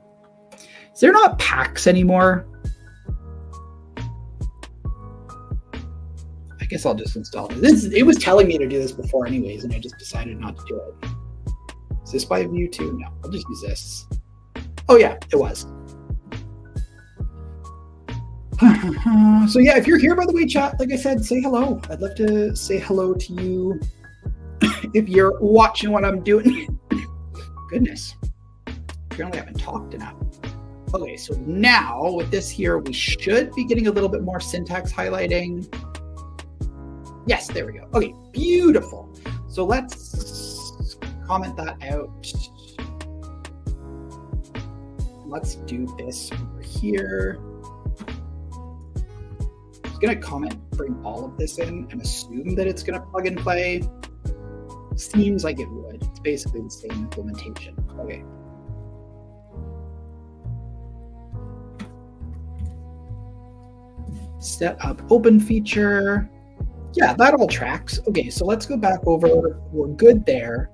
Is there not packs anymore? I guess I'll just install this. It was telling me to do this before anyways, and I just decided not to do it. Is this by Vue too? No, I'll just use this. Oh yeah, it was. So yeah, if you're here, by the way, chat, like I said, say hello. I'd love to say hello to you. If you're watching what I'm doing. Goodness. Apparently I haven't talked enough. Okay, so now with this here, we should be getting a little bit more syntax highlighting. Yes, there we go. Okay, beautiful. So let's comment that out. Let's do this over here. I'm just gonna bring all of this in and assume that it's gonna plug and play. Seems like it would. It's basically the same implementation. Okay. Set up OpenFeature. Yeah, that all tracks. Okay, so let's go back over. We're good there.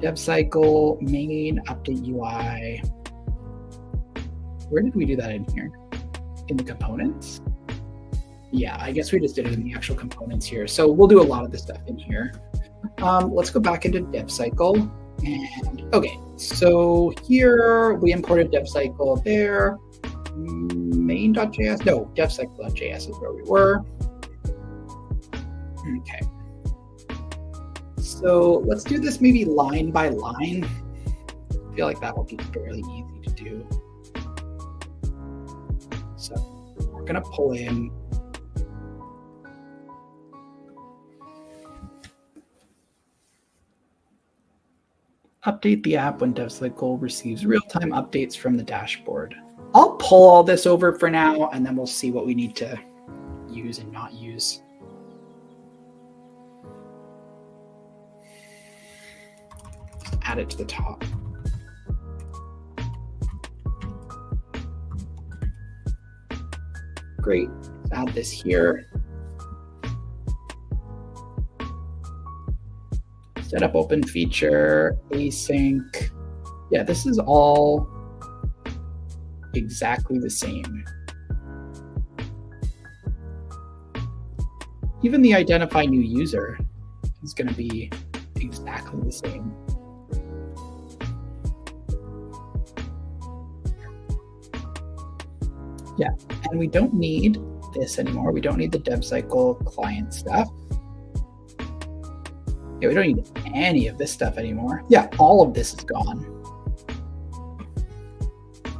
DevCycle, main, update UI. Where did we do that in here? In the components? Yeah, I guess we just did it in the actual components here. So we'll do a lot of this stuff in here. Let's go back into DevCycle. And okay, so here we imported DevCycle there. Main.js, no, devcycle.js is where we were. Okay. So let's do this maybe line by line. I feel like that will be fairly easy to do. So we're going to pull in update the app when DevCycle receives real-time updates from the dashboard. I'll pull all this over for now, and then we'll see what we need to use and not use. Just add it to the top. Great. Let's add this here. Set up OpenFeature, async. Yeah, this is all exactly the same. Even the identify new user is going to be exactly the same. Yeah, and we don't need this anymore. We don't need the DevCycle client stuff. Yeah, we don't need any of this stuff anymore. Yeah, all of this is gone.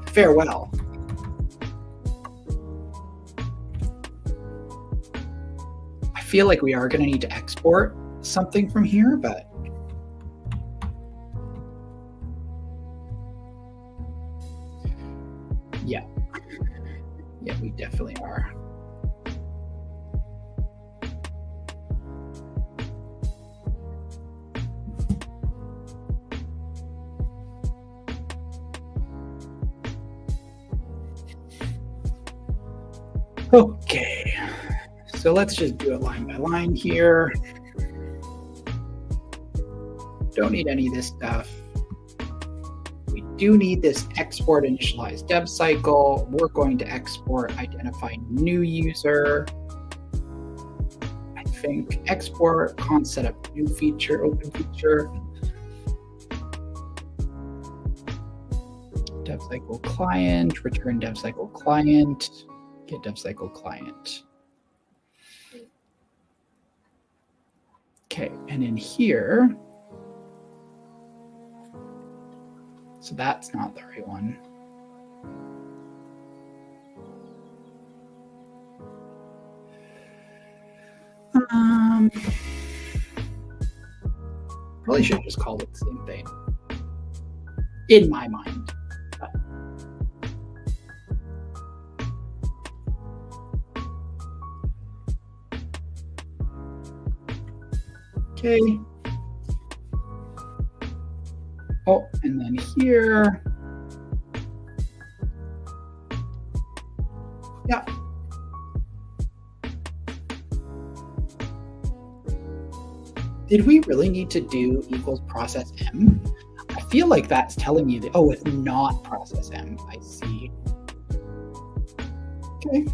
Farewell. I feel like we are going to need to export something from here, but yeah. Yeah, we definitely are. Okay, So let's just do it line by line here. Don't need any of this stuff. We do need this export initialize dev cycle. We're going to export identify new user. I think export const setup new feature, open feature. Dev cycle client, return dev cycle client, get dev cycle client. Okay, and in here, so that's not the right one. Probably should have just called it the same thing, in my mind. Okay. Oh, and then here. Yeah. Did we really need to do equals process M? I feel like that's telling you that, oh, it's not process M. I see. Okay.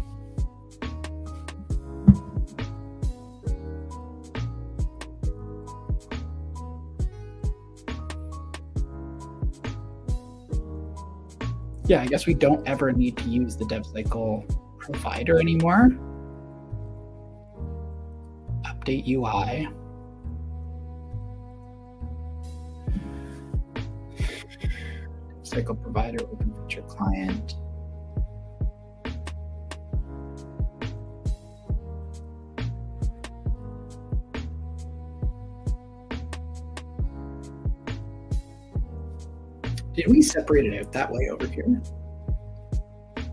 Yeah, I guess we don't ever need to use the dev cycle provider anymore. Update UI. Cycle provider, open feature client. Did we separate it out that way over here?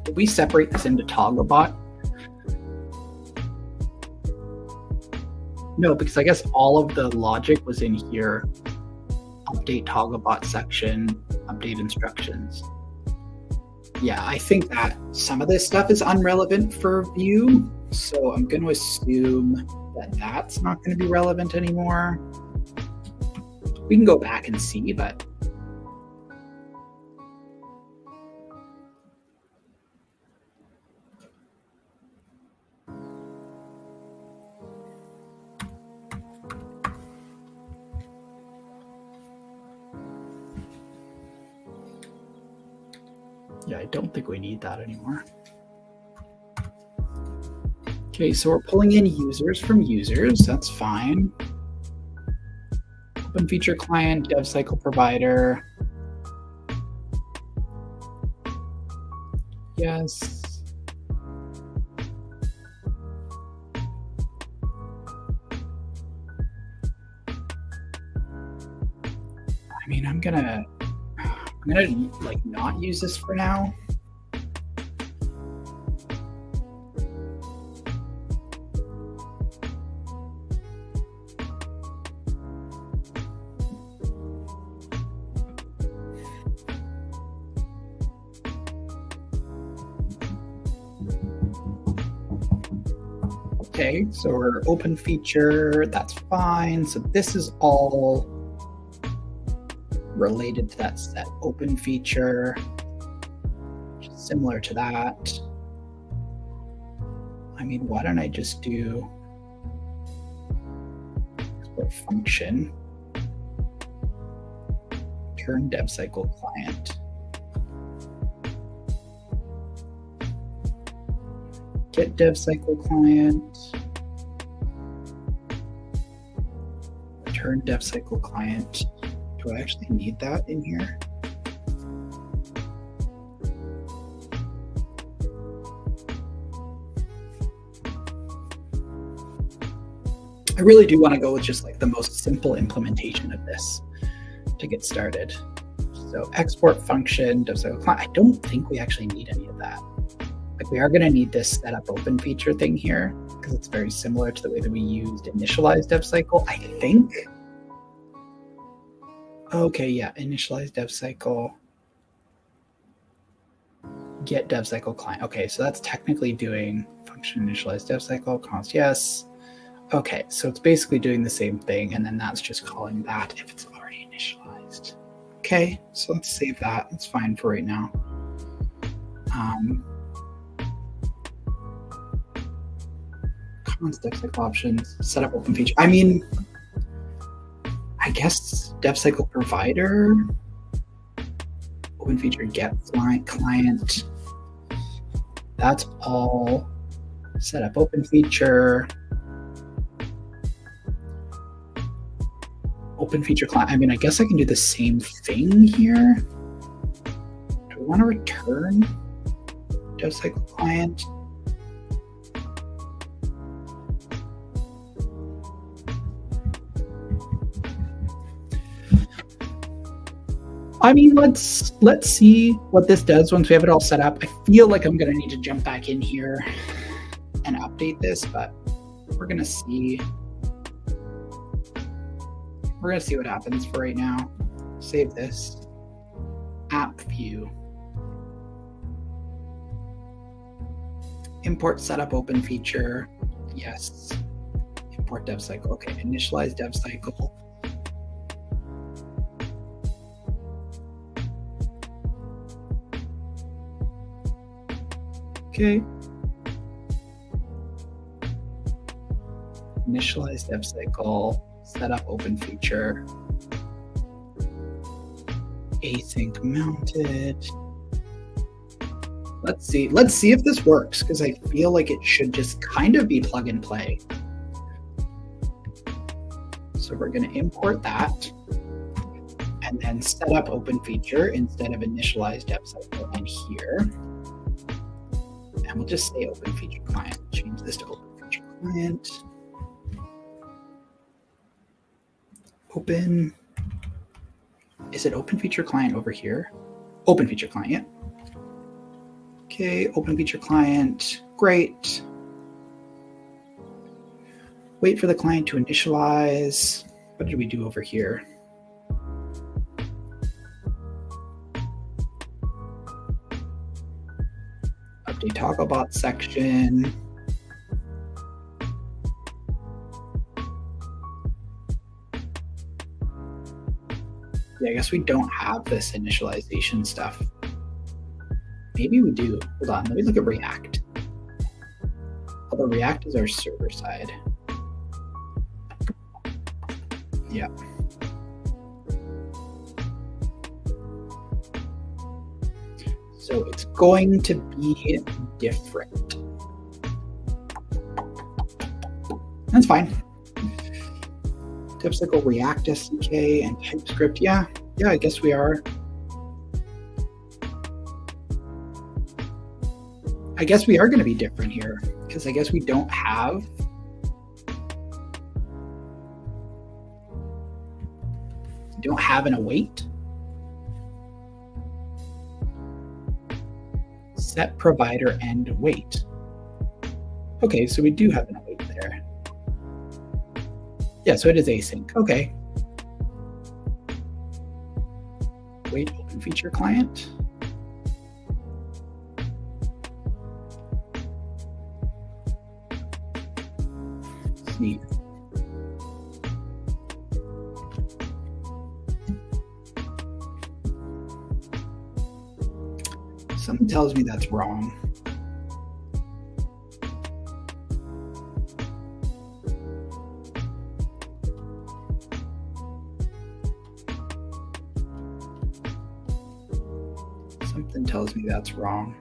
Did we separate this into Togglebot? No, because I guess all of the logic was in here. Update Togglebot section, update instructions. Yeah, I think that some of this stuff is unrelevant for Vue, so I'm going to assume that that's not going to be relevant anymore. We can go back and see, but yeah, I don't think we need that anymore. Okay, so we're pulling in users from users. That's fine. Open feature client, dev cycle provider. Yes. I mean, I'm gonna like not use this for now. Okay, so we're open feature, that's fine. So this is all related to that set open feature, similar to that. I mean, why don't I just do export function, turn dev cycle client. Get dev cycle client, return dev cycle client. Do I actually need that in here? I really do want to go with just like the most simple implementation of this to get started. So export function, dev cycle client. I don't think we actually need any of that. Like we are going to need this setup open feature thing here because it's very similar to the way that we used initialize dev cycle, I think. Okay, yeah, initialize dev cycle. get dev cycle client. Okay, so that's technically doing function initialize dev cycle, const yes. Okay, so it's basically doing the same thing, and then that's just calling that if it's already initialized. Okay, so let's save that. That's fine for right now. Const dev cycle options, set up OpenFeature. I mean, I guess dev cycle provider, OpenFeature get client. That's all. Set up OpenFeature. OpenFeature client. I mean, I guess I can do the same thing here. Do we want to return dev cycle client? I mean, let's see what this does once we have it all set up. I feel like I'm going to need to jump back in here and update this, but we're going to see. We're going to see what happens for right now. Save this. App view. Import setup OpenFeature. Yes. Import dev cycle. Okay, initialize dev cycle. Okay. Initialize dev cycle. Set up OpenFeature. Async mounted. Let's see if this works, because I feel like it should just kind of be plug and play. So we're going to import that and then set up OpenFeature instead of initialize dev cycle in here. And we'll just say OpenFeature client. Change this to OpenFeature client. Open. Is it OpenFeature client over here? OpenFeature client, yeah. Okay, OpenFeature client, great. Wait for the client to initialize. What did we do over here? Update Togglebot section. Yeah, I guess we don't have this initialization stuff. Maybe we do. Hold on, let me look at React. Although React is our server side. Yeah. So it's going to be different. That's fine. Dev cycle React SDK and TypeScript. Yeah, I guess we are. I guess we are going to be different here, because I guess we don't have an await. Set provider and await. Okay, so we do have an await there. Yeah, so it is async. Okay. Wait, OpenFeature client. Neat. Something tells me that's wrong. Something tells me that's wrong.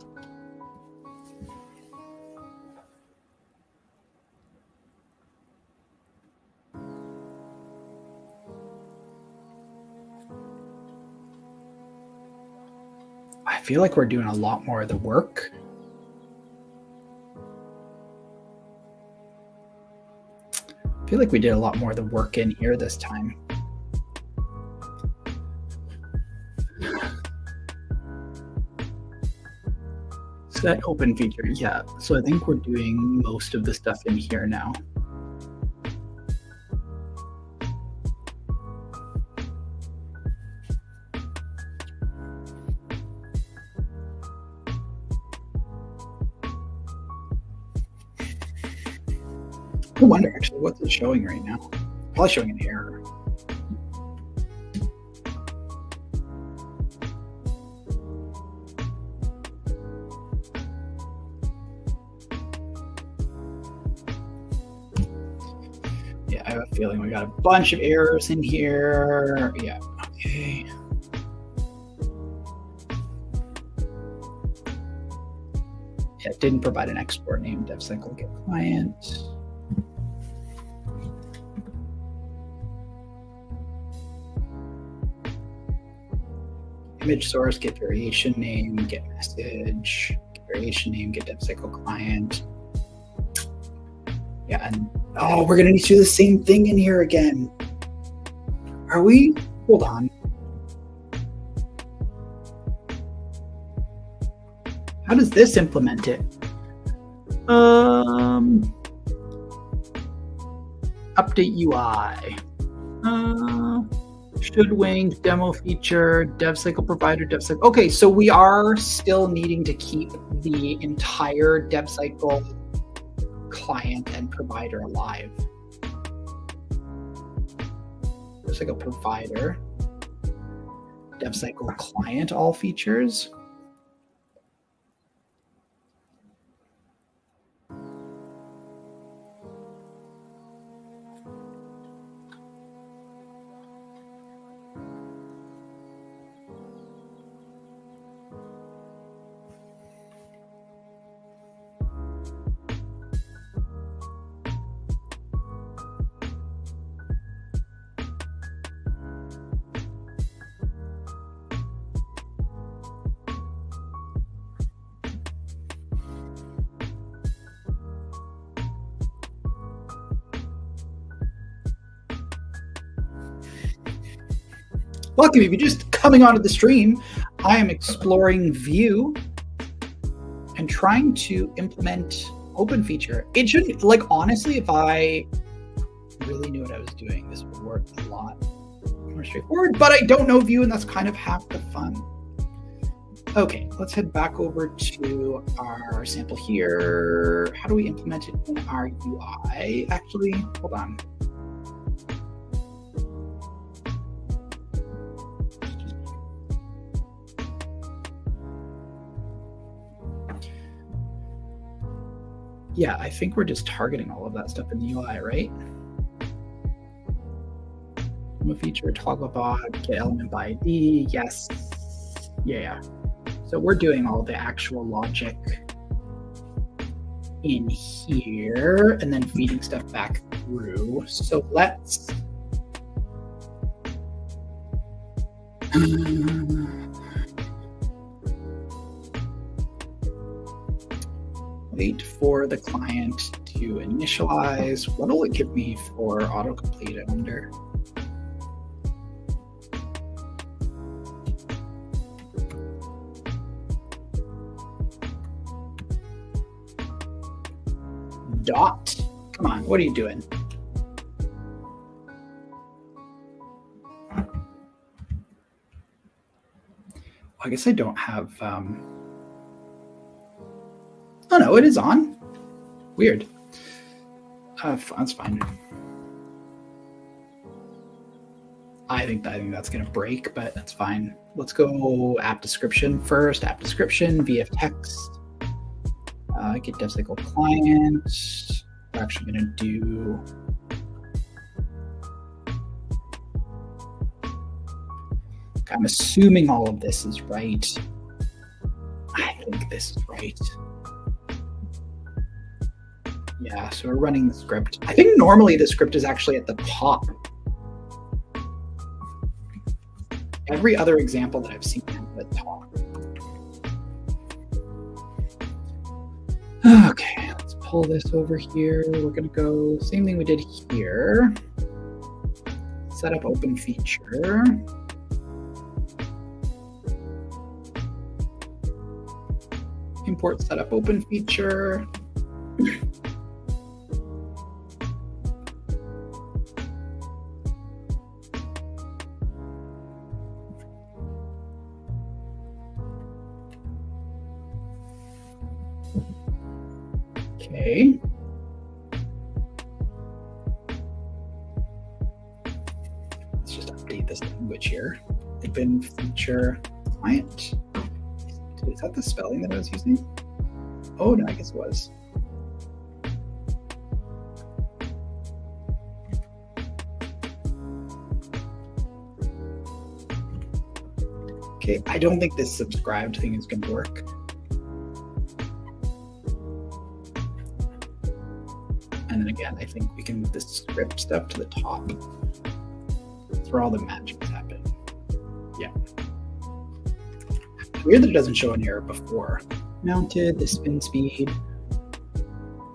I feel like we're doing a lot more of the work. I feel like we did a lot more of the work in here this time. Set OpenFeature, yeah. So I think we're doing most of the stuff in here now. I wonder actually what's it showing right now. Probably showing an error. Yeah, I have a feeling we got a bunch of errors in here. Yeah, okay. Yeah, it didn't provide an export name, DevCycle get client. Image source, get variation name, get message, get variation name, get DevCycle client. Yeah, and oh, we're gonna need to do the same thing in here again. Are we? Hold on. How does this implement it? Update UI. Should wing, demo feature, DevCycle provider, DevCycle. Okay, so we are still needing to keep the entire DevCycle client and provider alive. DevCycle provider, DevCycle client, all features. Welcome, if you're just coming onto the stream, I am exploring Vue and trying to implement OpenFeature. It should, like, honestly, if I really knew what I was doing, this would work a lot more straightforward, but I don't know Vue, and that's kind of half the fun. Okay, let's head back over to our sample here. How do we implement it in our UI? Actually, hold on. Yeah, I think we're just targeting all of that stuff in the UI, right? Feature, toggle bot, get element by ID, yes. Yeah. So we're doing all the actual logic in here and then feeding stuff back through. So let's wait for the client to initialize. What will it give me for autocomplete, I wonder? Dot. Come on, what are you doing? I guess I don't have... Oh no, it is on. Weird. That's fine. I think that's gonna break, but that's fine. Let's go app description first. App description, VF text. Get DevCycle client. We're actually gonna do. I'm assuming all of this is right. I think this is right. Yeah, so we're running the script. I think normally the script is actually at the top. Every other example that I've seen is at the top. Okay, let's pull this over here. We're gonna go, same thing we did here. Set up OpenFeature. Import setup OpenFeature. Okay. this language here. OpenFeature client. Is that the spelling that I was using? Oh, no, I guess it was. Okay, I don't think this subscribed thing is going to work. And then again, I think we can move this script stuff to the top. That's where all the magic happen. Yeah. Weird that it doesn't show an error before. Mounted, the spin speed,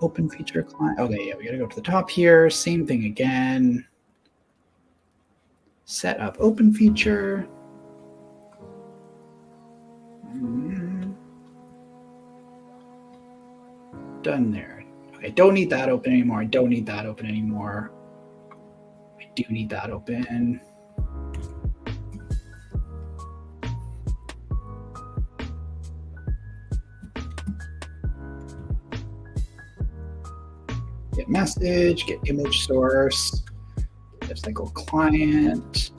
OpenFeature client. Okay, yeah, we gotta go to the top here. Same thing again. Set up OpenFeature. Done there. Okay, don't need that open anymore. I don't need that open anymore. I do need that open. Get message, get image source, lifecycle client.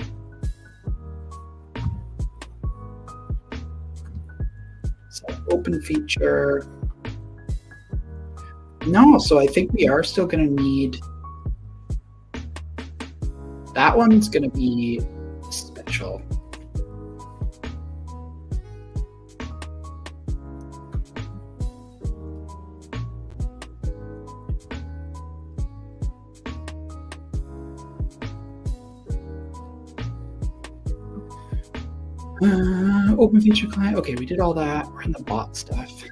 So OpenFeature. No, so I think we are still going to need, that one's going to be special. OpenFeature client. Okay, we did all that. We're in the bot stuff.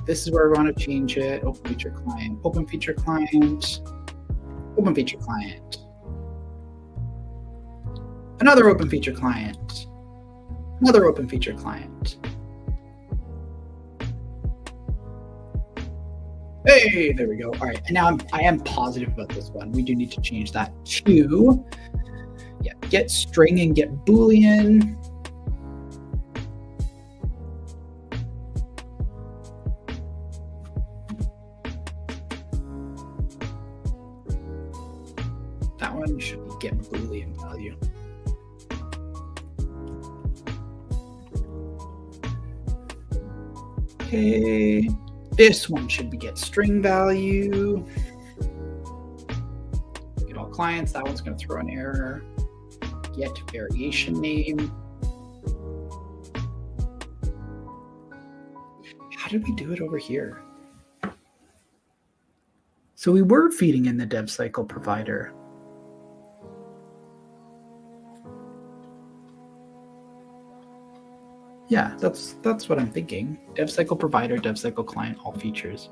This is where we want to change it. OpenFeature client, OpenFeature client, OpenFeature client. Another OpenFeature client. Another OpenFeature client. Hey, there we go. All right, and now I am positive about this one. We do need to change that to, yeah, get string and get Boolean. That one should be get Boolean value. Okay, this one should be get string value. Get all clients, that one's going to throw an error. Get variation name. How did we do it over here? So we were feeding in the dev cycle provider. Yeah, that's what I'm thinking. Dev cycle provider, dev cycle client, all features.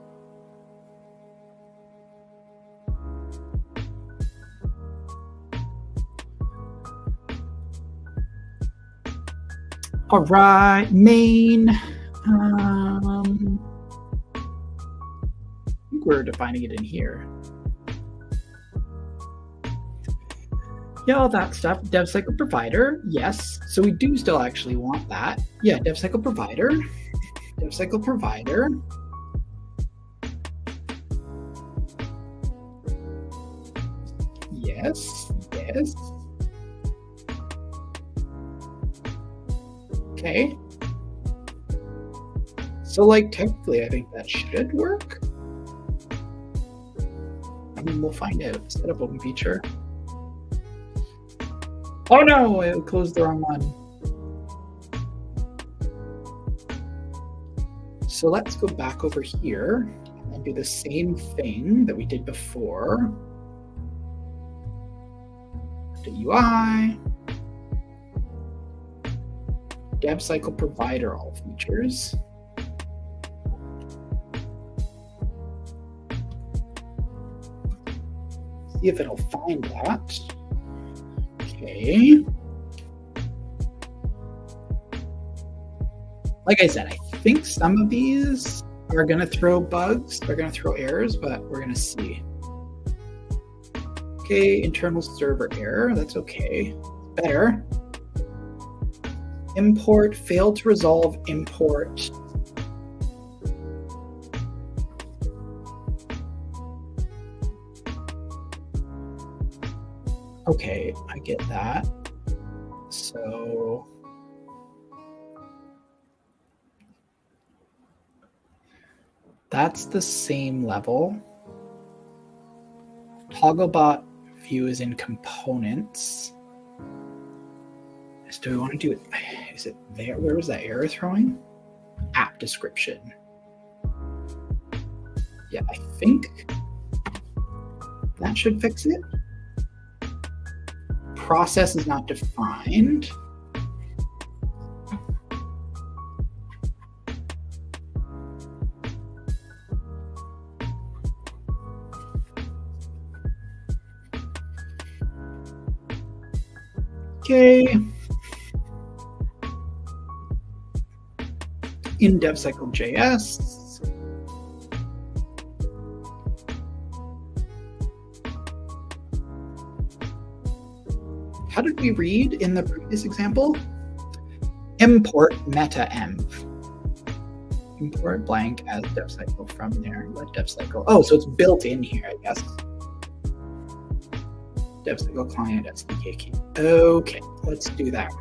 All right, main. I think we're defining it in here. Yeah, all that stuff. Dev cycle provider, yes. So we do still actually want that. Yeah, dev cycle provider. Dev cycle provider. Yes, yes. Okay. So like technically I think that should work. I mean, we'll find out. Set up OpenFeature. Oh no, it closed the wrong one. So let's go back over here and do the same thing that we did before. The UI, dev cycle provider, all features. See if it'll find that. Okay. Like I said, I think some of these are going to throw bugs. They're going to throw errors, but we're going to see. Okay, internal server error. That's okay. Better. Import, failed to resolve import. Okay, I get that. So that's the same level. Togglebot view is in components. Do we want to do it? Is it there? Where was that error throwing? App description. Yeah, I think that should fix it. Process is not defined. Okay. In DevCycle.js. How did we read in the previous example? Import meta-env. Import blank as DevCycle from there. Let DevCycle. Oh, so it's built in here, I guess. DevCycle client SDK key. Okay, let's do that.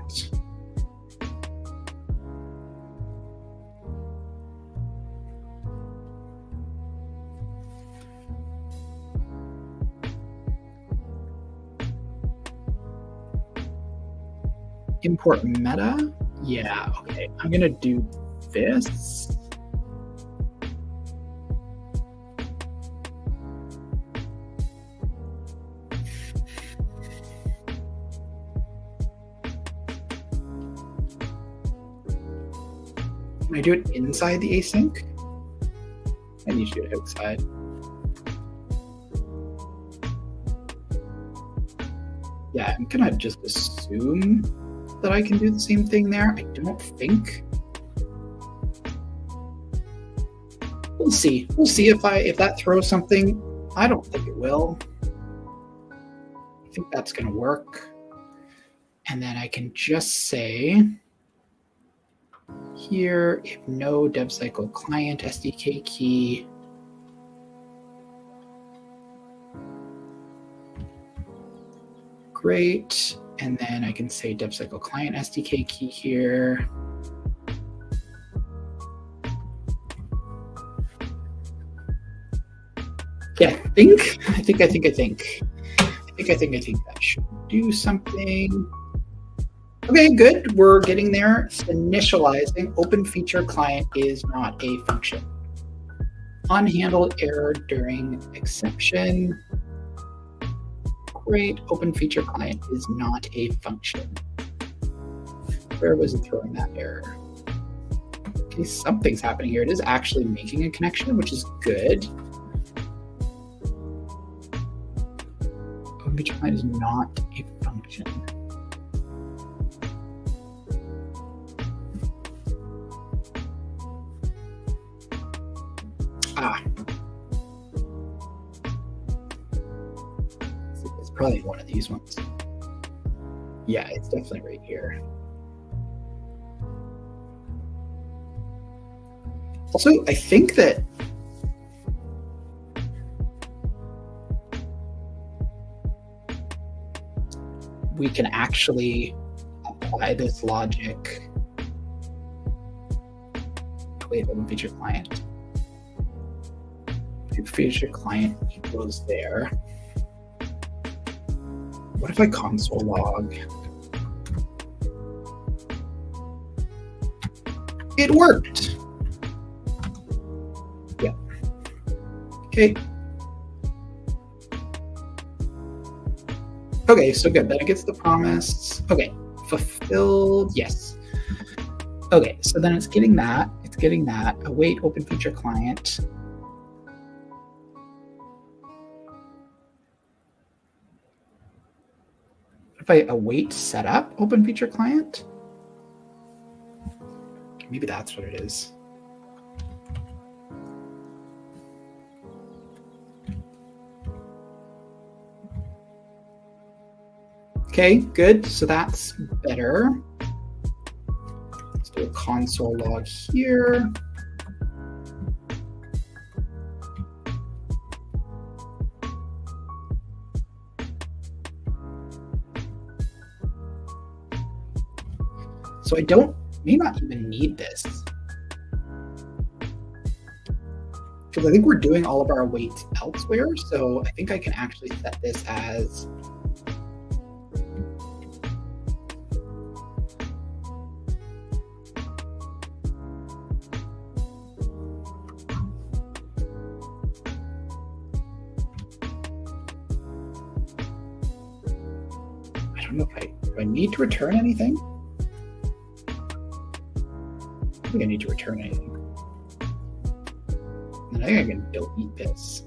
Import meta. Yeah, okay. I'm gonna do this. Can I do it inside the async? I need to do it outside. Yeah, I'm gonna just assume that I can do the same thing there. I don't think. We'll see. We'll see if that throws something. I don't think it will. I think that's gonna work. And then I can just say here, if no DevCycle client SDK key, great. And then I can say DevCycle client SDK key here. Yeah, I think that should do something. Okay, good. We're getting there. It's initializing. OpenFeature client is not a function. Unhandled error during exception. Great. OpenFeature client is not a function. Where was it throwing that error? Okay, something's happening here. It is actually making a connection, which is good. OpenFeature client is not a function. It's probably one of these ones. Yeah, it's definitely right here. Also, I think that we can actually apply this logic. Wait, OpenFeature client. OpenFeature client equals there. What if I console log? It worked. Yeah. Okay. Okay, so good. Then it gets the promise. Okay, fulfilled. Yes. Okay, so then it's getting that. It's getting that. Await OpenFeature client. If I await setup OpenFeature client, maybe that's what it is. Okay, good. So that's better. Let's do a console log here. So I may not even need this. Because I think we're doing all of our awaits elsewhere. So I think I can actually set this as I don't know if do I need to return anything? I think I need to return anything. And I think I can delete this.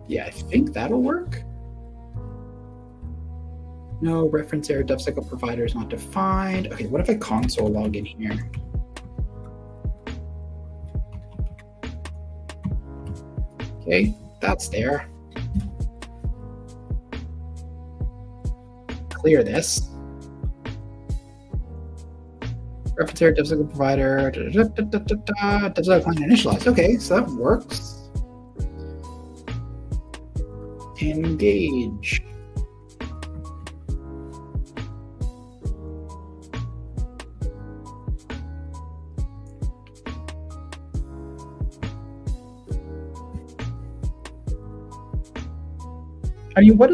Yeah, I think that'll work. No reference error, dev cycle provider is not defined. Okay, what if I console log in here? Okay, that's there. Clear this. Reference error, dev cycle provider, dev cycle client initialized. Okay, so that works. Engage. I mean, what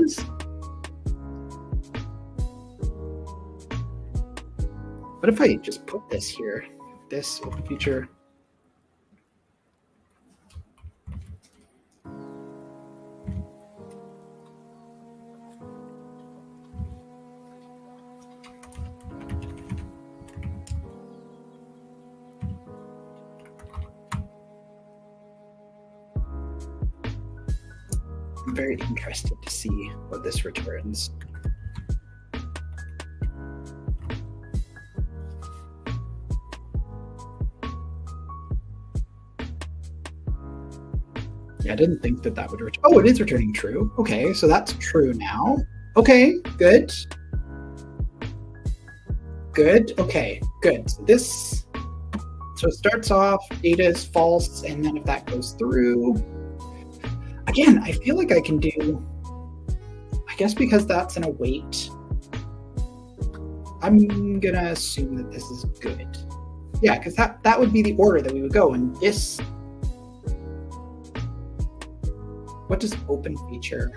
if I just put this here, this OpenFeature? I'm very interested to see what this returns. Yeah, I didn't think that would return. Oh, it is returning true. Okay, so that's true now. Okay, good. Good, okay, good. So it starts off, data is false, and then if that goes through, again, I feel like I can do, I guess because that's an await, I'm gonna assume that this is good. Yeah, because that would be the order that we would go, and this, what does OpenFeature?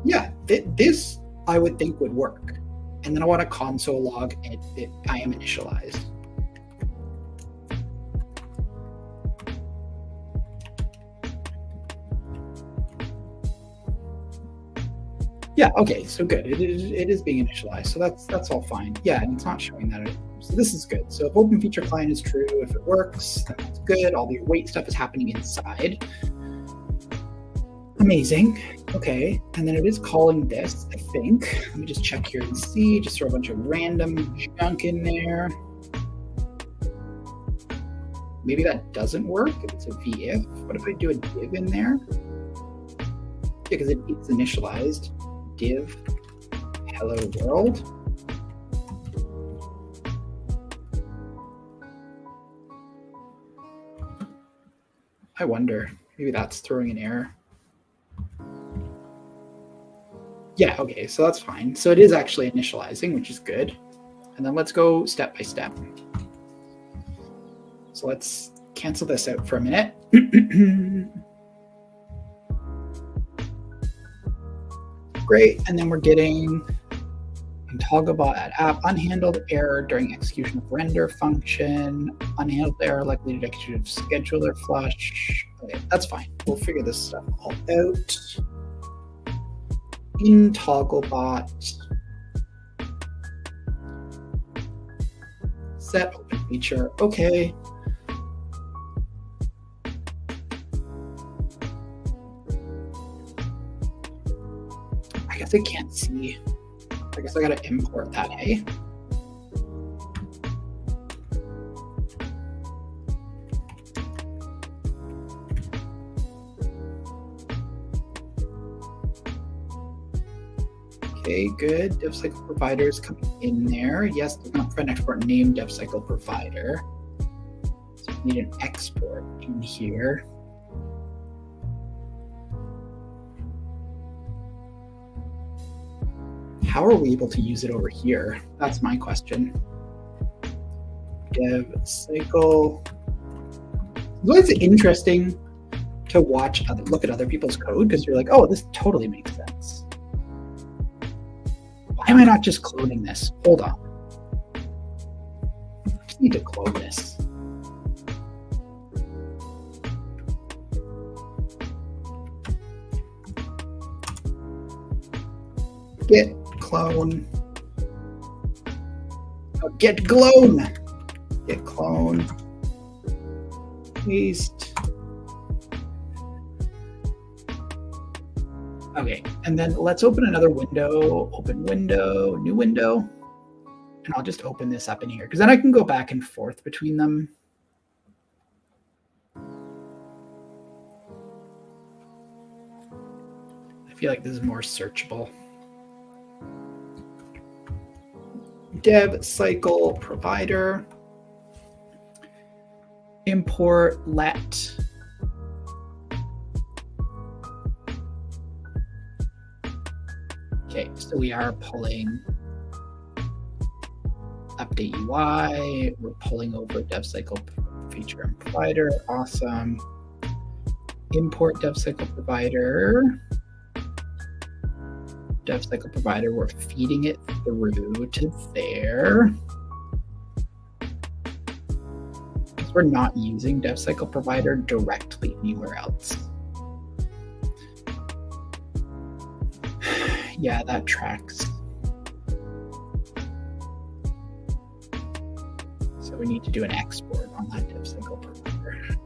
Yeah, this I would think would work. And then I want a console log and I am initialized. Yeah, okay, so good. It is being initialized, so that's all fine. Yeah, and it's not showing that. So this is good. So if OpenFeature client is true, if it works, then that's good. All the await stuff is happening inside. Amazing. Okay, and then it is calling this, I think. Let me just check here and see. Just throw a bunch of random junk in there. Maybe that doesn't work if it's a VIF. What if I do a div in there? Yeah, because it's initialized. Div hello world. I wonder, maybe that's throwing an error. Yeah, okay, so that's fine. So it is actually initializing, which is good. And then let's go step by step. So let's cancel this out for a minute. Great, and then we're getting in toggleBot at app, unhandled error during execution of render function, unhandled error likely to execute scheduler flush. Okay, that's fine. We'll figure this stuff all out. In toggleBot, set OpenFeature. Okay. I guess I can't see. I guess I gotta import that, hey? Okay, good. Dev cycle provider is coming in there. Yes, they're gonna print export name dev cycle provider. So Need an export in here. How are we able to use it over here? That's my question. Dev cycle. Well, it's interesting to look at other people's code because you're like, oh, this totally makes sense. Why am I not just cloning this? Hold on. I just need to clone this. Git clone. Oh, git clone. Git clone. Paste. Okay, and then let's open another window. Open window, new window. And I'll just open this up in here because then I can go back and forth between them. I feel like this is more searchable. Dev cycle provider. Import let. Okay, so we are pulling update UI. We're pulling over dev cycle feature and provider. Awesome. Import dev cycle provider. Dev cycle provider, we're feeding it through to there. Because we're not using dev cycle provider directly anywhere else. Yeah, that tracks. So we need to do an export on that dev cycle provider.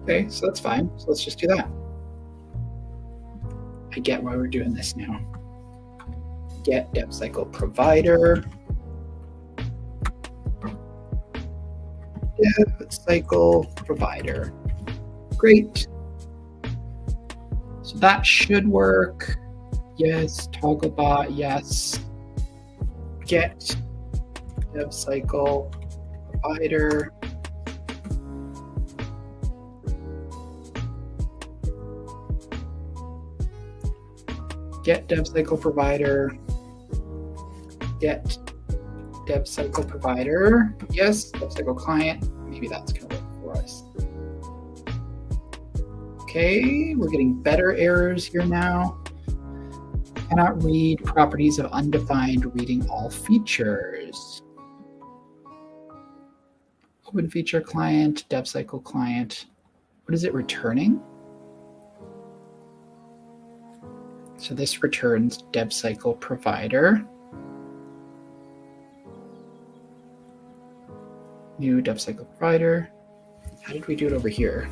Okay, so that's fine. So let's just do that. I get why we're doing this now. Get dev cycle provider. Dev cycle provider. Great. So that should work. Yes, togglebot, yes. Get dev cycle provider. Get dev cycle provider. Get dev cycle provider. Yes, dev cycle client. Maybe that's going to work for us. Okay, we're getting better errors here now. Cannot read properties of undefined reading all features. OpenFeature client, dev cycle client. What is it returning? So this returns dev cycle provider. New dev cycle provider. How did we do it over here?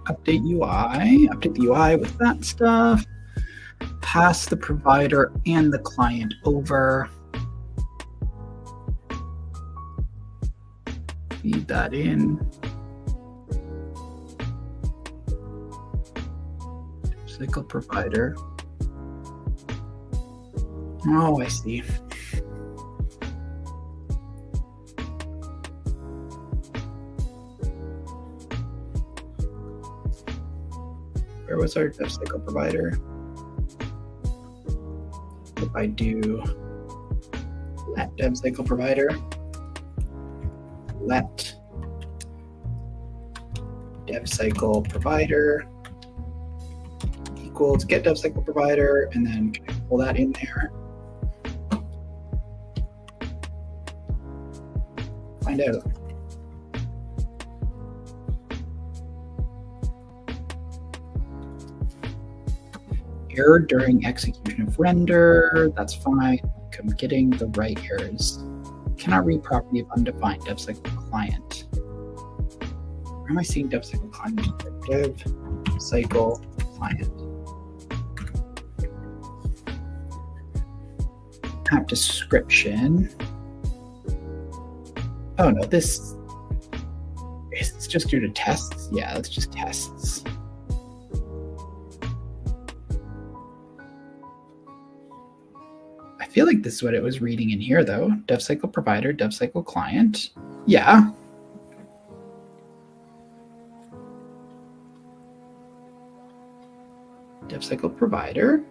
Update UI, update the UI with that stuff. Pass the provider and the client over. Feed that in. Cycle provider. Oh, I see. Where was our dev cycle provider? If I do let dev cycle provider, let dev cycle provider equals get dev cycle provider, and then can I pull that in there? Find out. Error during execution of render, that's fine. I'm getting the right errors. Cannot read property of undefined dev cycle client. Where am I seeing dev cycle client? Dev cycle client. App description. Oh no, this is just due to tests. Yeah, that's just tests. I feel like this is what it was reading in here though. Dev cycle provider, dev cycle client. Yeah. Dev cycle provider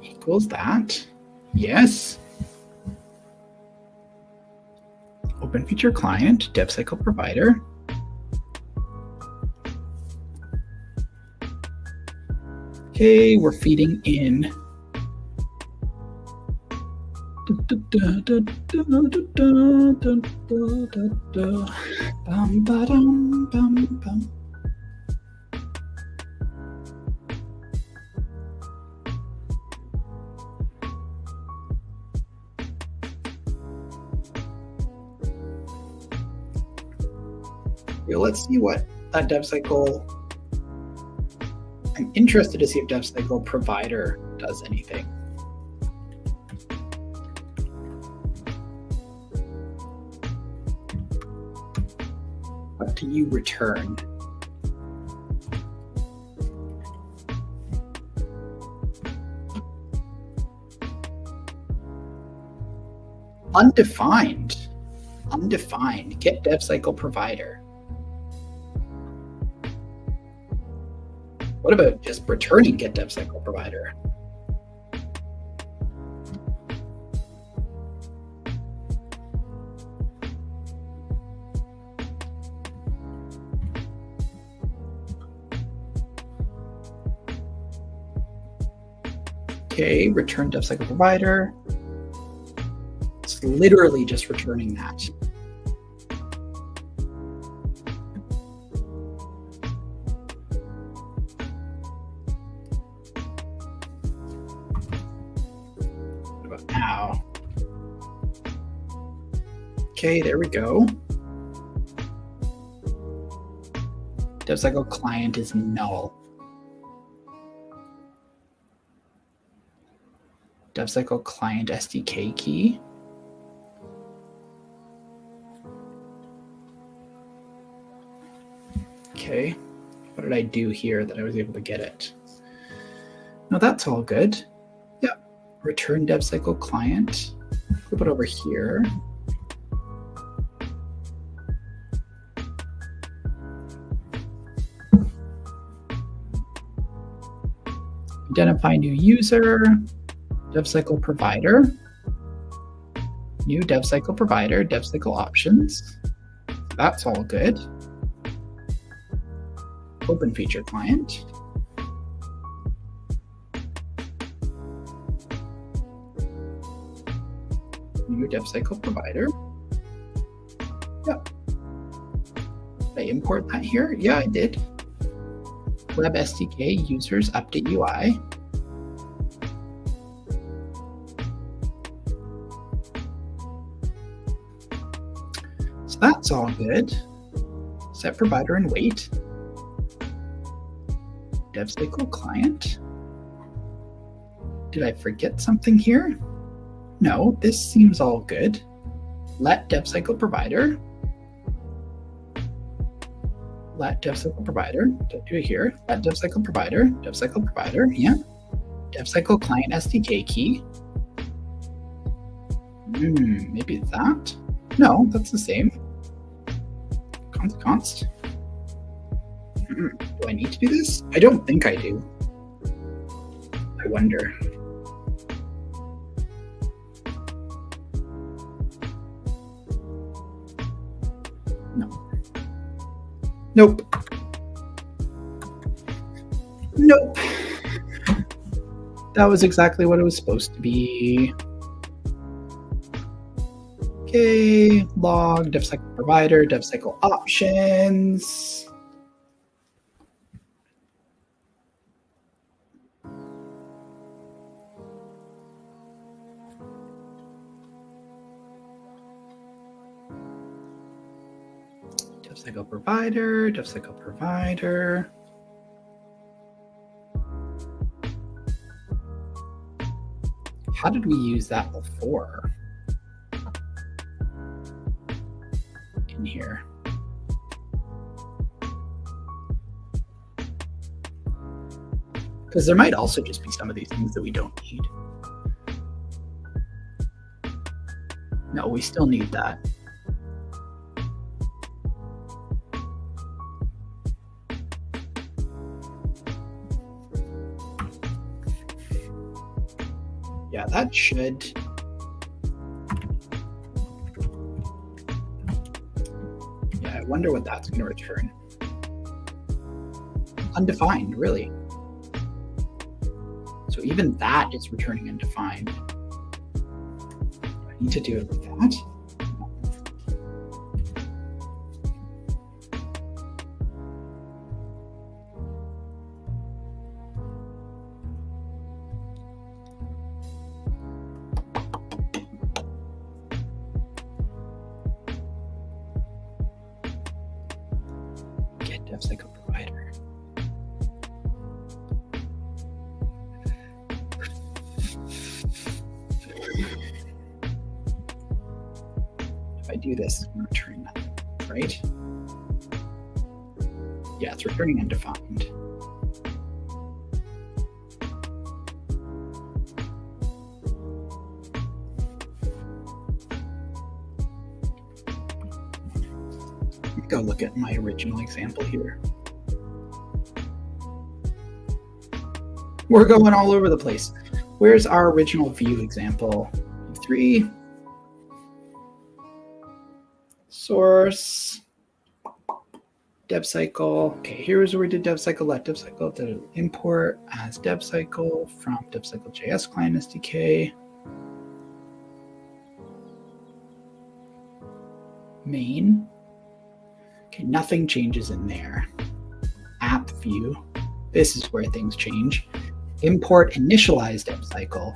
equals that. Yes. OpenFeature client, dev cycle provider. Okay, we're feeding in. Let's see what that dev cycle. I'm interested to see if dev cycle provider does anything. What do you return? Undefined. Undefined. Get dev cycle provider. What about just returning get dev cycle provider? Okay, return dev cycle provider. It's literally just returning that. Now. Okay, there we go. Dev cycle client is null. Dev cycle client SDK key. Okay, what did I do here that I was able to get it? No, that's all good. Yeah, return dev cycle client. Flip it over here. Identify new user, dev cycle provider, new dev cycle provider, dev cycle options. That's all good. OpenFeature client. New dev cycle provider. Yep. Did I import that here? Yeah, I did. Web SDK users update UI. So that's all good. Set provider and wait. Dev cycle client. Did I forget something here? No, this seems all good. Let dev cycle provider. Let dev cycle provider. Don't do it here. Let dev cycle provider. Dev cycle provider. Yeah. Dev cycle client SDK key. Maybe that. No, that's the same. Const. Do I need to do this? I don't think I do. I wonder. No. Nope. Nope. That was exactly what it was supposed to be. Okay, log, dev cycle provider, dev cycle options. Dev cycle provider, dev cycle provider. How did we use that before in here? Because there might also just be some of these things that we don't need. No, we still need that. Yeah, that should. Yeah, I wonder what that's going to return. Undefined, really. So even that is returning undefined. Do I need to do it with that? Get DevCycle provider. If I do this, I'm going to return that, right? Yeah, it's returning undefined. Go look at my original example here. We're going all over the place. Where's our original Vue example? 3 source DevCycle. Okay, here's where we did DevCycle. Let DevCycle to import as DevCycle from DevCycle.js client SDK. Main. Okay, nothing changes in there. App view. This is where things change. Import initialize DevCycle.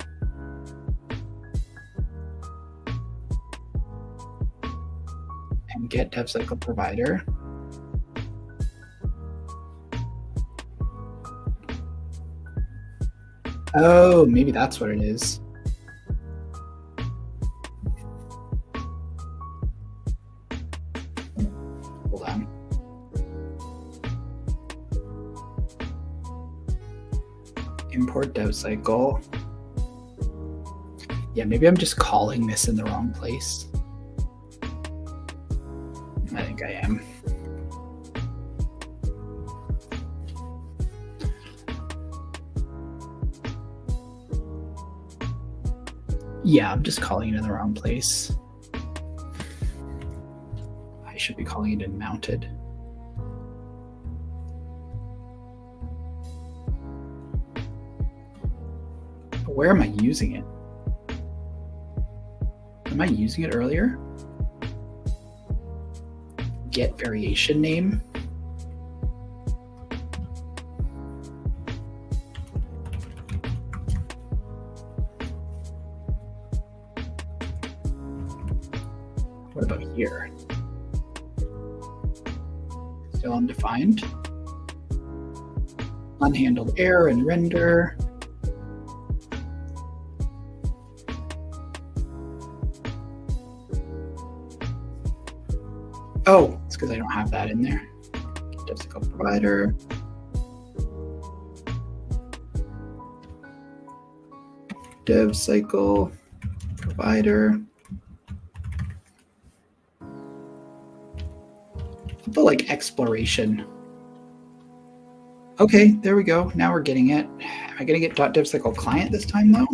And get DevCycle provider. Oh, maybe that's what it is. Hold on. Import DevCycle. Yeah, maybe I'm just calling this in the wrong place. I think I am. Yeah, I'm just calling it in the wrong place. I should be calling it in mounted. But where am I using it? Am I using it earlier? Get variation name. What about here? Still undefined. Unhandled error and render. Oh, it's because I don't have that in there. DevCycle provider. DevCycle provider. The like exploration. Okay, there we go. Now we're getting it. Am I going to get .devcycle client this time though?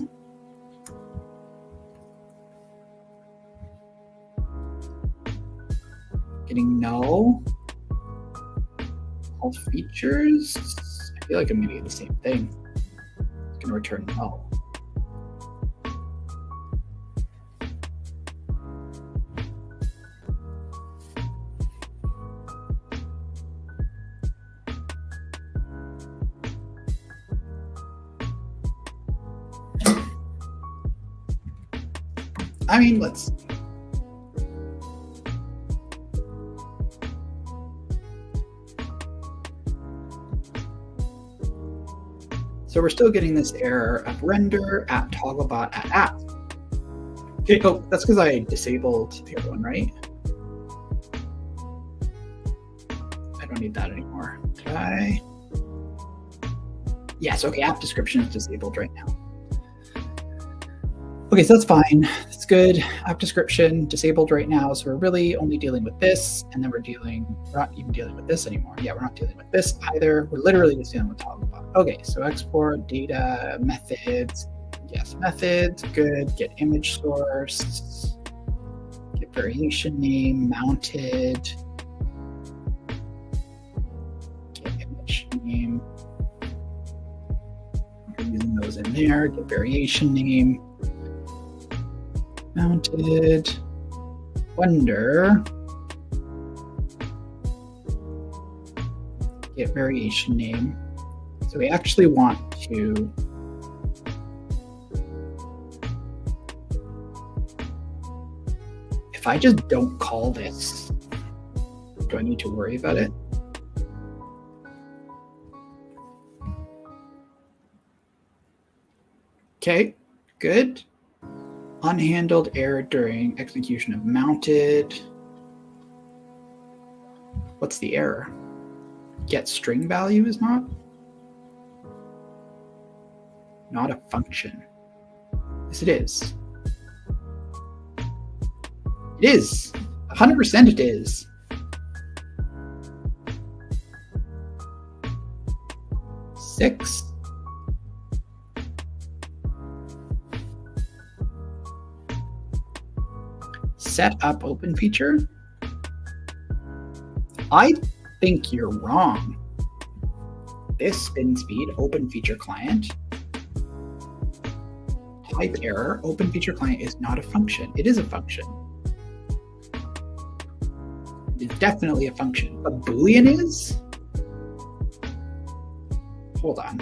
Getting null. All features. I feel like I'm going to get the same thing. It's going to return null. I mean, let's. So we're still getting this error of render at togglebot at app. Okay, oh, that's because I disabled the other one, right? I don't need that anymore. Did I? Yes, okay, app description is disabled right now. Okay, so that's fine. That's good. App description disabled right now. So we're really only dealing with this, and then we're not even dealing with this anymore. Yeah, we're not dealing with this either. We're literally just dealing with togglebot. Okay, so export data methods. Yes, methods, good. Get image source, get variation name, mounted, get image name. We're using those in there, get variation name, mounted, wonder, get variation name. So we actually want to if I just don't call this, do I need to worry about it? Okay, good. Unhandled error during execution of mounted. What's the error? Get string value is not a function. Yes, it is. It is. 100% it is. Six. Set up OpenFeature. I think you're wrong. This spin speed OpenFeature client. Type error. OpenFeature client is not a function. It is a function. It's definitely a function. A Boolean is? Hold on.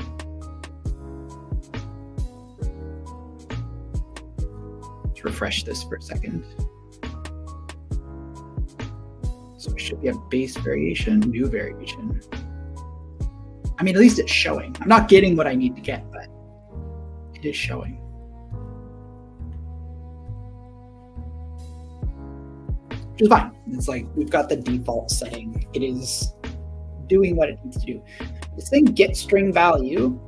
Let's refresh this for a second. So it should be a base variation, new variation. I mean, at least it's showing. I'm not getting what I need to get, but it is showing. Which is fine. It's like we've got the default setting. It is doing what it needs to do. This thing get string value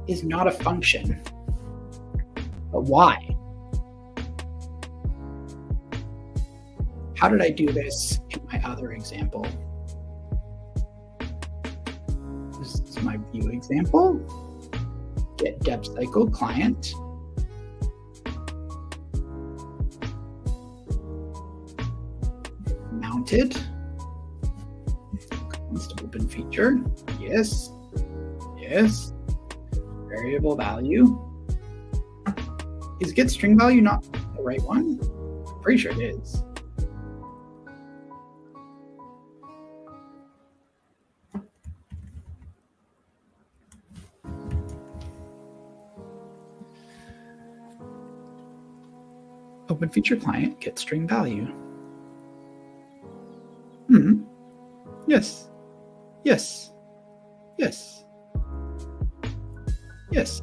is not a function. But why? How did I do this in my other example? This is my view example. Get dev cycle client. Mounted. Const OpenFeature. Yes. Yes. Variable value. Is get string value not the right one? I'm pretty sure it is. OpenFeature client get string value. Yes. Yes. Yes. Yes.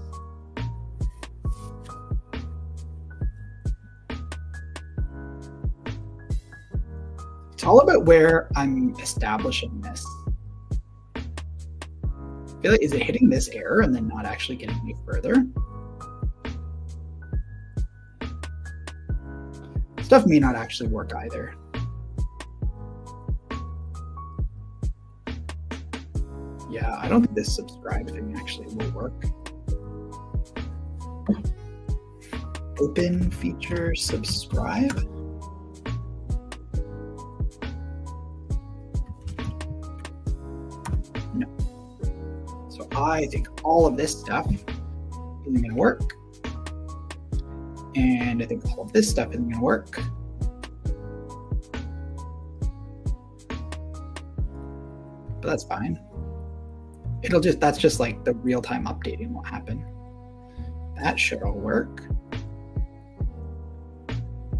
It's all about where I'm establishing this. I feel like, is it hitting this error and then not actually getting any further? Stuff may not actually work either. Yeah, I don't think this subscribe thing actually will work. OpenFeature subscribe. No. So I think all of this stuff isn't going to work. And I think all of this stuff isn't going to work. But that's fine. That's just like the real-time updating will happen. That should all work.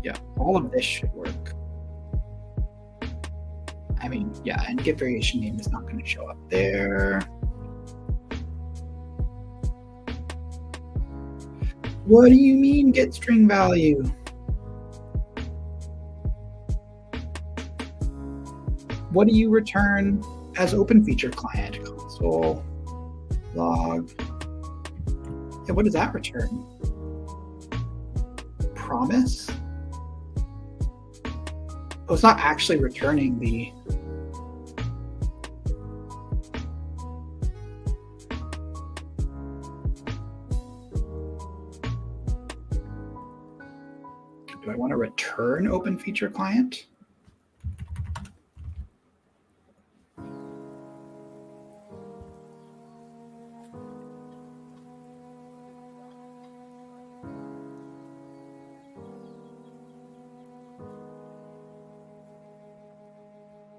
Yeah, all of this should work. I mean, yeah, and get variation name is not going to show up there. What do you mean get string value? What do you return as OpenFeature client? Console log. Yeah, what does that return? Promise? Oh, it's not actually returning the. Do I want to return OpenFeature client?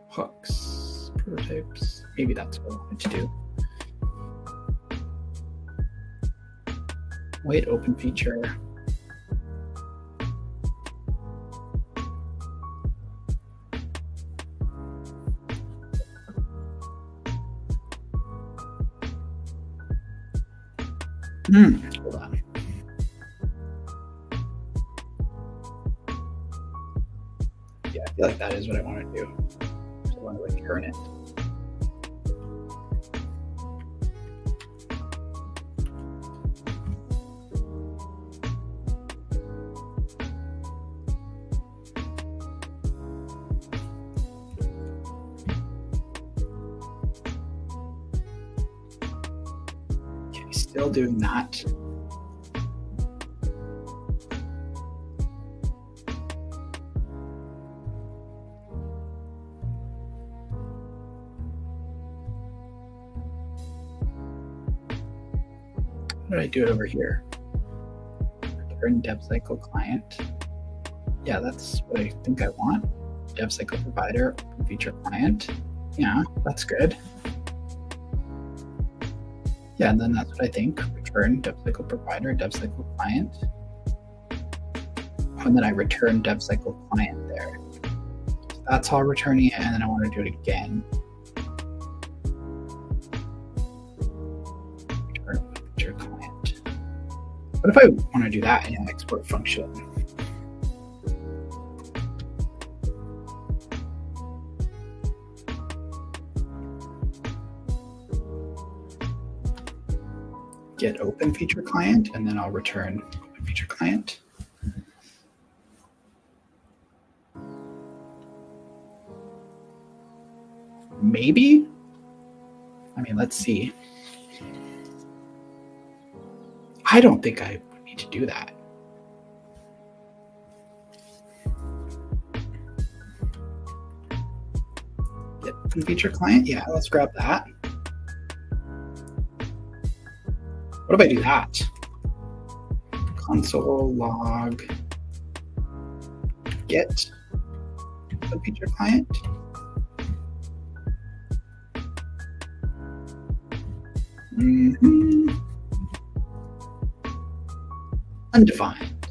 Hooks, prototypes. Maybe that's what I wanted to do. Wait, OpenFeature. Hold on. Yeah, I feel like that is what I want to do. I want to return it. Okay, still doing that. How did I do it over here? Return dev cycle client. Yeah, that's what I think I want. Dev cycle provider, feature client. Yeah, that's good. Yeah, and then that's what I think. Return dev cycle provider, dev cycle client. Oh, and then I return dev cycle client there. So that's all returning it, and then I want to do it again. What if I want to do that in an export function? Get OpenFeature client, and then I'll return OpenFeature client. Maybe? I mean, let's see. I don't think I need to do that. Get OpenFeature client? Yeah, let's grab that. What if I do that? Console log get OpenFeature client. Undefined.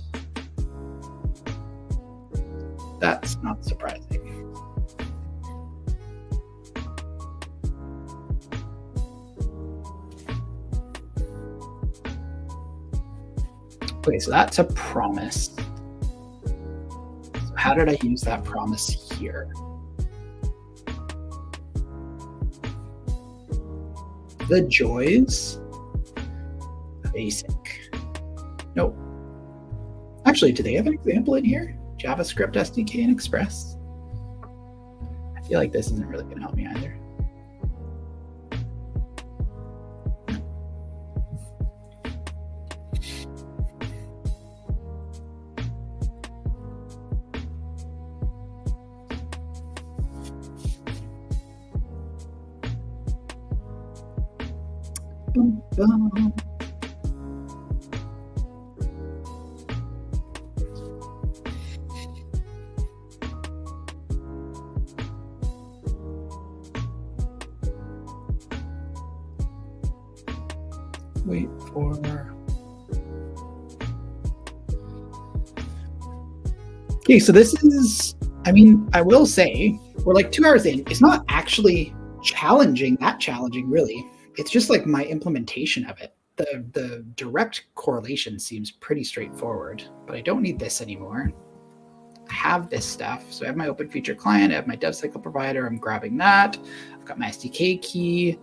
That's not surprising. Okay, so that's a promise. So how did I use that promise here? The joys of async. Nope. Actually, do they have an example in here? JavaScript SDK and Express? I feel like this isn't really going to help me either. Bum, bum. Wait for. Okay, so this is, I mean, I will say, we're like 2 hours in. It's not actually challenging, really. It's just like my implementation of it. the direct correlation seems pretty straightforward, but I don't need this anymore. I have this stuff. So I have my OpenFeature client, I have my DevCycle provider, I'm grabbing that. I've got my SDK key.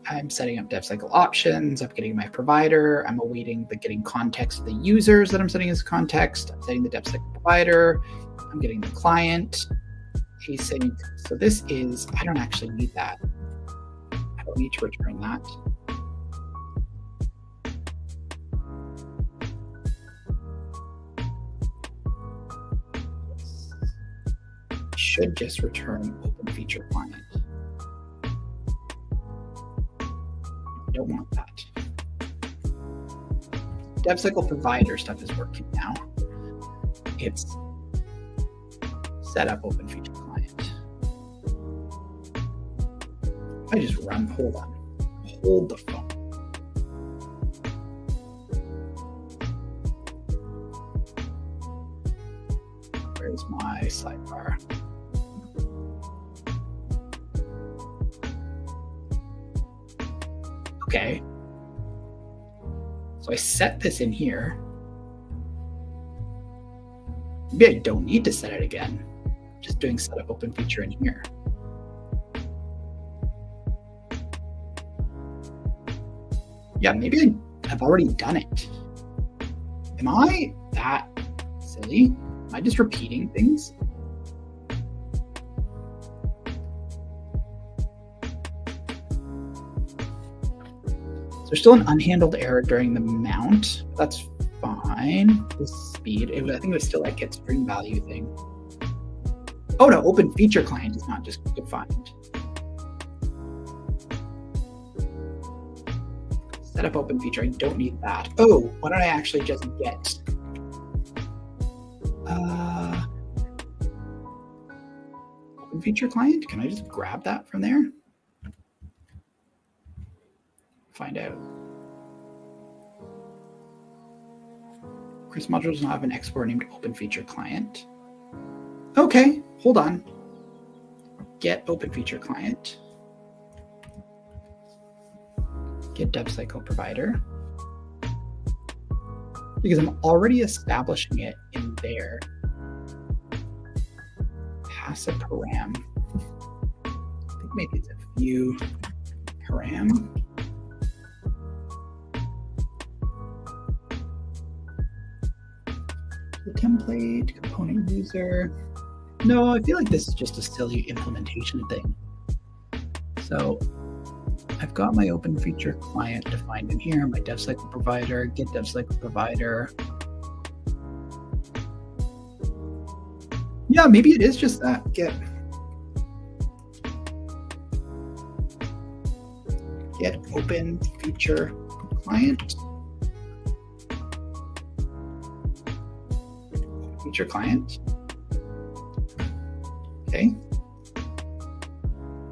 I'm setting up DevCycle options. I'm getting my provider. I'm awaiting the getting context of the users that I'm setting as context. I'm setting the DevCycle provider. I'm getting the client. Async. So this is, I don't actually need that. I don't need to return that. Should just return OpenFeature client. Don't want that. DevCycle provider stuff is working now. It's set up OpenFeature client. I just run, hold the phone. Where's my sidebar? Okay. So I set this in here. Maybe I don't need to set it again. Just doing setup OpenFeature in here. Yeah, maybe I've already done it. Am I that silly? Am I just repeating things? There's still an unhandled error during the mount. That's fine. The speed, I think it was still that get string value thing. Oh no, OpenFeature client is not just defined. Set up OpenFeature, I don't need that. Oh, why don't I actually just get? OpenFeature client, can I just grab that from there? Find out. Chris module does not have an export named OpenFeature client. Okay, hold on. Get OpenFeature client. Get DevCycle provider. Because I'm already establishing it in there. Pass a param. I think maybe it's a view param. The template, component user. No, I feel like this is just a silly implementation thing. So I've got my OpenFeature client defined in here, my DevCycle provider, get DevCycle provider. Yeah, maybe it is just that. Get OpenFeature client. Feature client. Okay.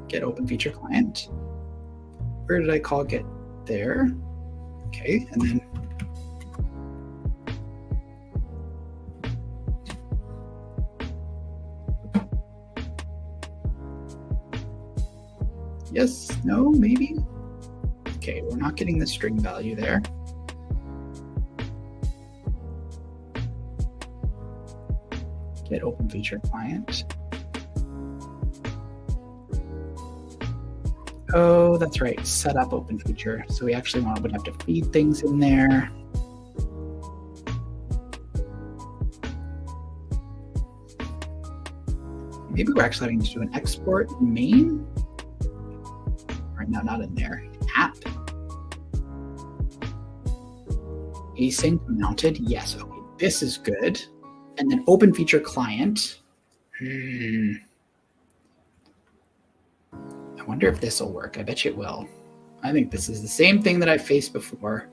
Get OpenFeature client. Where did I call get there? Okay, and then yes, no, maybe. Okay, we're not getting the string value there. Get OpenFeature client. Oh, that's right. Set up OpenFeature. So we actually would have to feed things in there. Maybe we're actually having to do an export main. Right now, not in there. App. Async mounted. Yes. Okay. This is good. And then OpenFeature client. I wonder if this will work. I bet you it will. I think this is the same thing that I've faced before.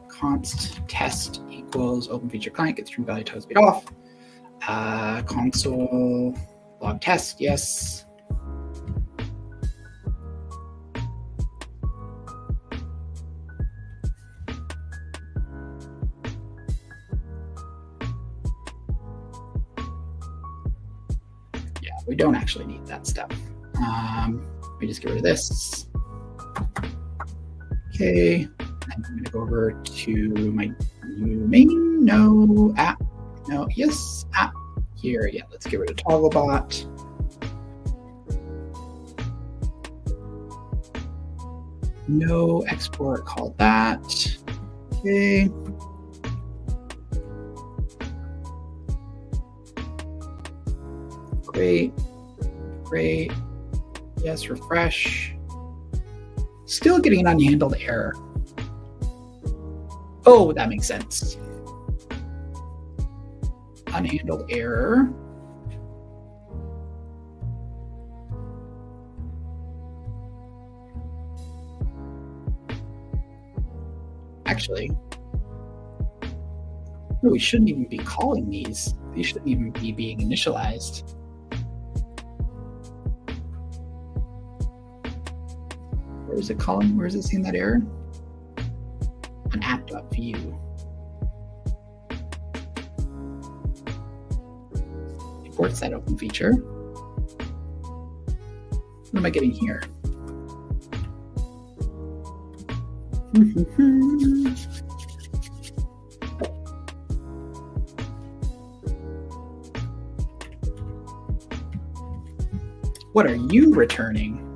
Const test equals OpenFeature client, get string value total speed off. Console log test, yes. Yeah, we don't actually need that stuff. Let me just get rid of this. Okay, I'm going to go over to my new main. No app. No, yes, app. Here, yeah, let's get rid of Togglebot. No export, call that. Okay. Great, great. Yes, refresh. Still getting an unhandled error. Oh, that makes sense. Unhandled error. Actually, no, we shouldn't even be calling these. These shouldn't even be being initialized. Where is it calling? Where is it seeing that error? An app.view. Imports that OpenFeature. What am I getting here? What are you returning?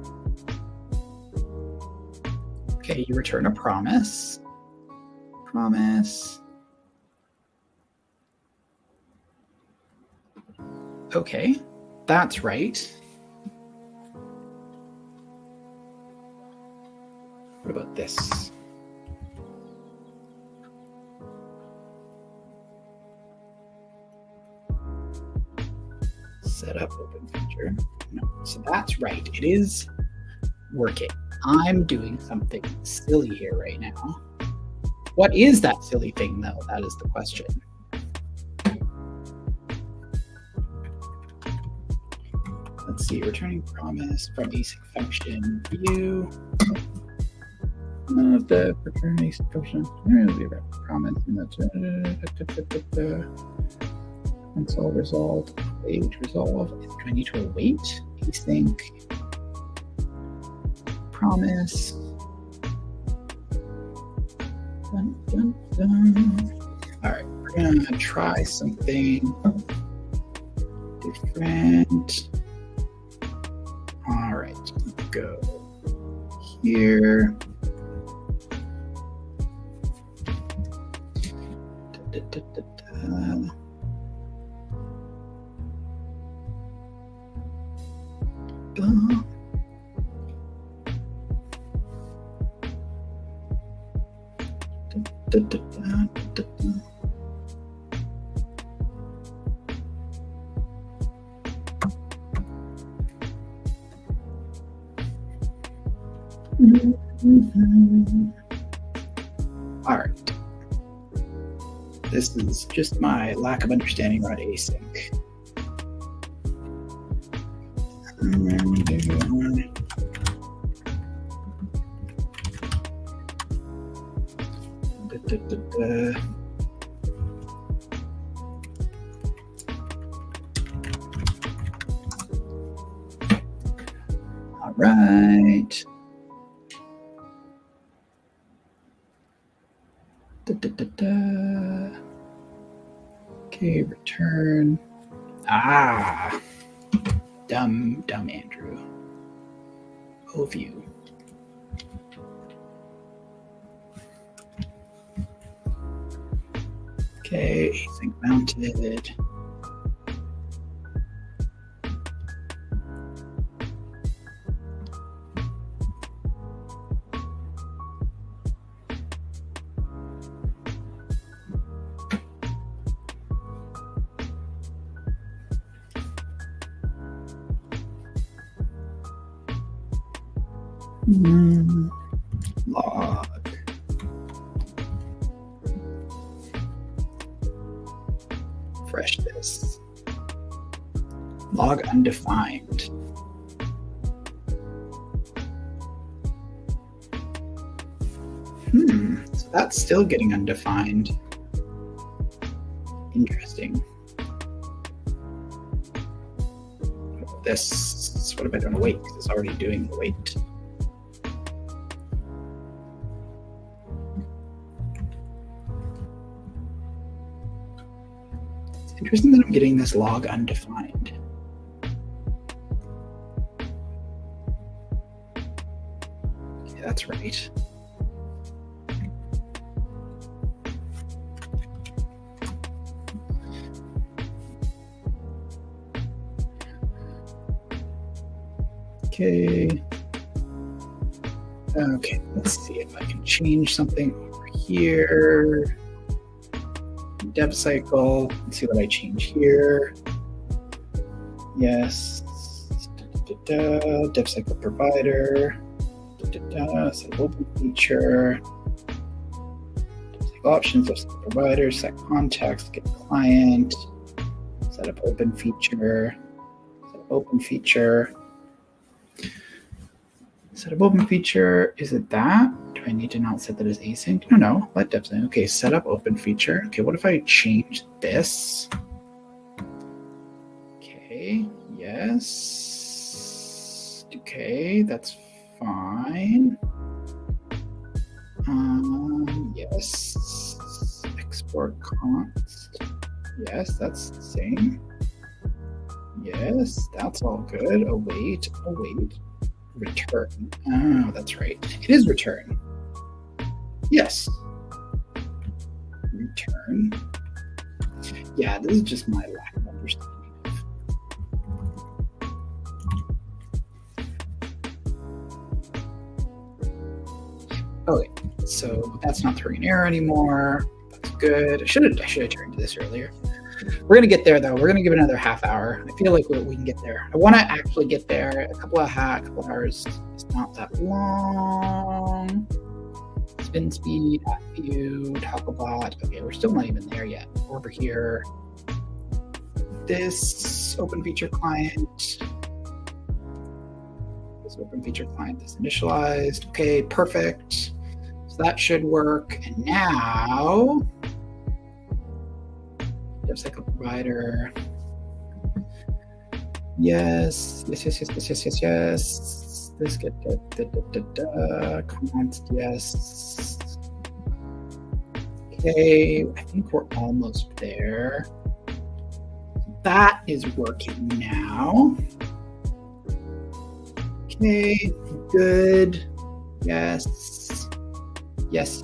Okay, you return a promise. Promise. Okay, that's right. What about this? Set up OpenFeature. No, so that's right. It is working. I'm doing something silly here right now. What is that silly thing, though? That is the question. Let's see, returning promise from async function view of the return async function. Promise console result, await resolve. Do I need to await async promise? Dun, dun, dun. All right, we're gonna try something different. All right, let's go here. Da, da, da, da. Da, da, da, da, da. All right. This is just my lack of understanding around async. All right. Okay, return. Ah, dumb Andrew. Oh, view. Okay, async mounted. Log. Refresh this. Log undefined. So that's still getting undefined. Interesting. This, what if I don't await? Because it's already doing the wait. Interesting that I'm getting this log undefined. Okay, that's right. Okay. Okay, let's see if I can change something over here. Dev cycle. Let's see what I change here. Yes. Dev cycle provider. Set open feature. Dev cycle options. Dev cycle provider. Set context. Get client. Set up open feature. Set up open feature. Set up open feature. Is it that? Do I need to not set that as async? No. Let dev say. Okay, set up open feature. Okay, what if I change this? Okay, yes. Okay, that's fine. Yes. Export const. Yes, that's the same. Yes, that's all good. Oh, wait. Return. Oh, that's right. It is return. Yes. Return. Yeah, this is just my lack of understanding. Okay, so that's not throwing an error anymore. That's good. I should have turned to this earlier. We're gonna get there though. We're gonna give it another half hour. I feel like we can get there. I want to actually get there. A couple hours. It's not that long. Spin speed, app view, Togglebot. Okay, we're still not even there yet. Over here. This open feature client. This open feature client is initialized. Okay, perfect. So that should work. And now. Dev cycle provider. Yes. This get const. Yes. Okay, I think we're almost there. That is working now. Okay, good. Yes. Yes.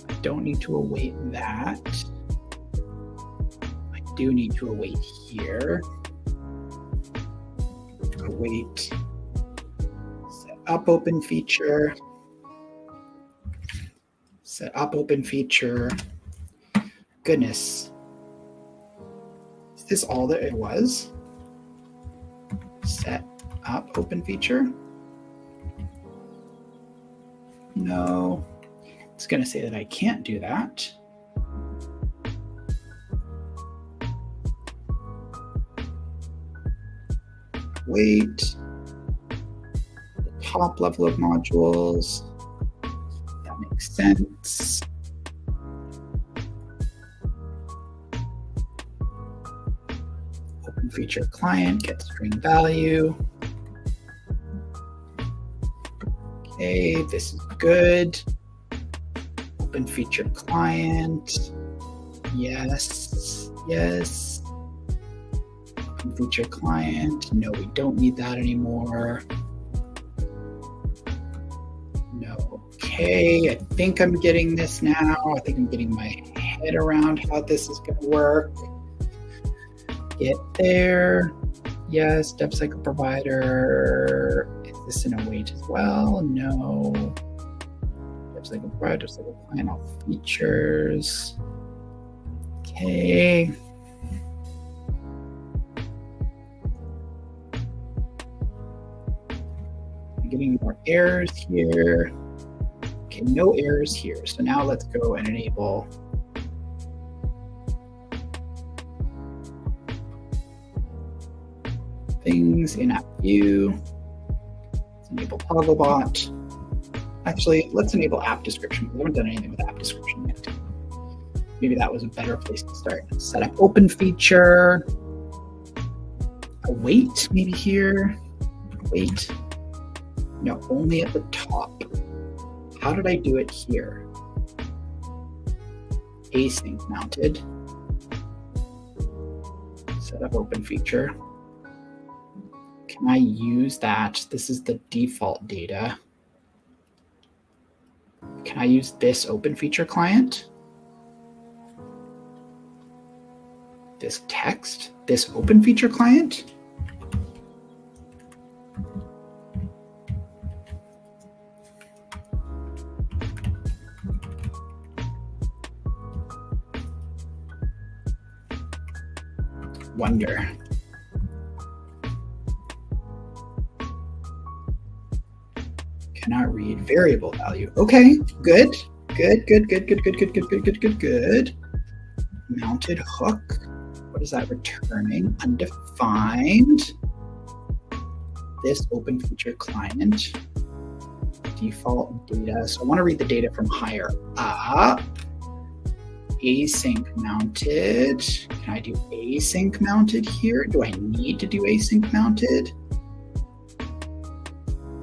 I don't need to await that. I do need to await here. Await. Set up open feature. Set up open feature. Goodness. Is this all that it was? Set up open feature? No, it's going to say that I can't do that. Wait. The top level of modules. That makes sense. Open feature client, get string value. Okay, this is good. Open feature client. Yes. Open feature client. No, we don't need that anymore. No. Okay, I think I'm getting this now. I think I'm getting my head around how this is going to work. Get there. Yes, dev cycle provider. Is this in await as well? No. Dev cycle provider, dev cycle client, all features. Okay. I'm getting more errors here. Okay, no errors here. So now let's go and enable things in app view. Let's enable Togglebot. Actually, let's enable app description. We haven't done anything with app description yet. Maybe that was a better place to start. Set up open feature. Await, maybe here. Wait. No, only at the top. How did I do it here? Async mounted. Set up OpenFeature. Can I use that? This is the default data. Can I use this OpenFeature client? This text, this OpenFeature client? Wonder. Cannot read variable value. Okay, good. Good. Mounted hook. What is that returning? Undefined. This OpenFeature client. Default data. So I want to read the data from higher up. Async mounted. Can I do async mounted here? Do I need to do async mounted?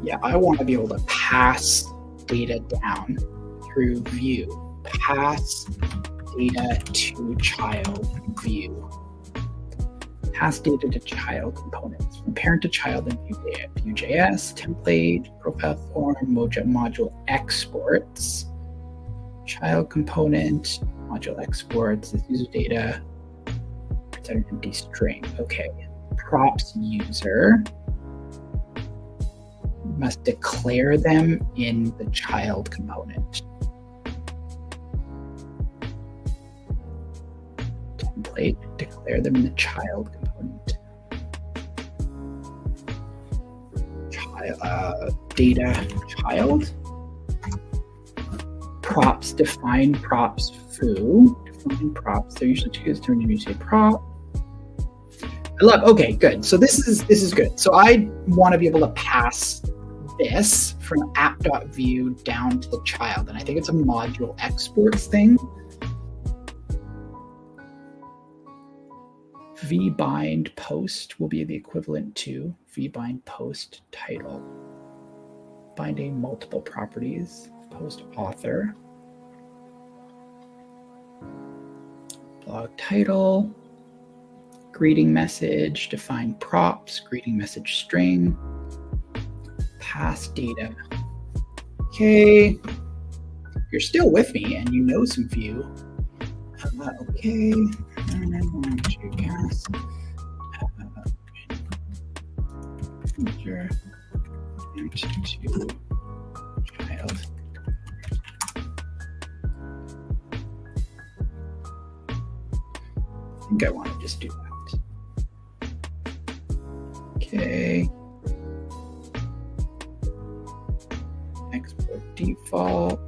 Yeah, I want to be able to pass data down through view. Pass data to child view. Pass data to child components. From parent to child in VueJS, template, profile form, module exports. Child component, module exports, this user data, set an empty string. Okay, props user must declare them in the child component. Template, declare them in the child component. Data child. Props, define props foo. Define props. They're usually two kids turn when you say prop. I love, okay, good. So this is good. So I want to be able to pass this from app.view down to the child. And I think it's a module exports thing. vbind post will be the equivalent to vbind post title. Binding multiple properties. Post author, blog title, greeting message, define props, greeting message string, pass data. Okay, you're still with me and you know some Vue. Okay, I want to pass feature to child. I think I want to just do that. Okay. Export default.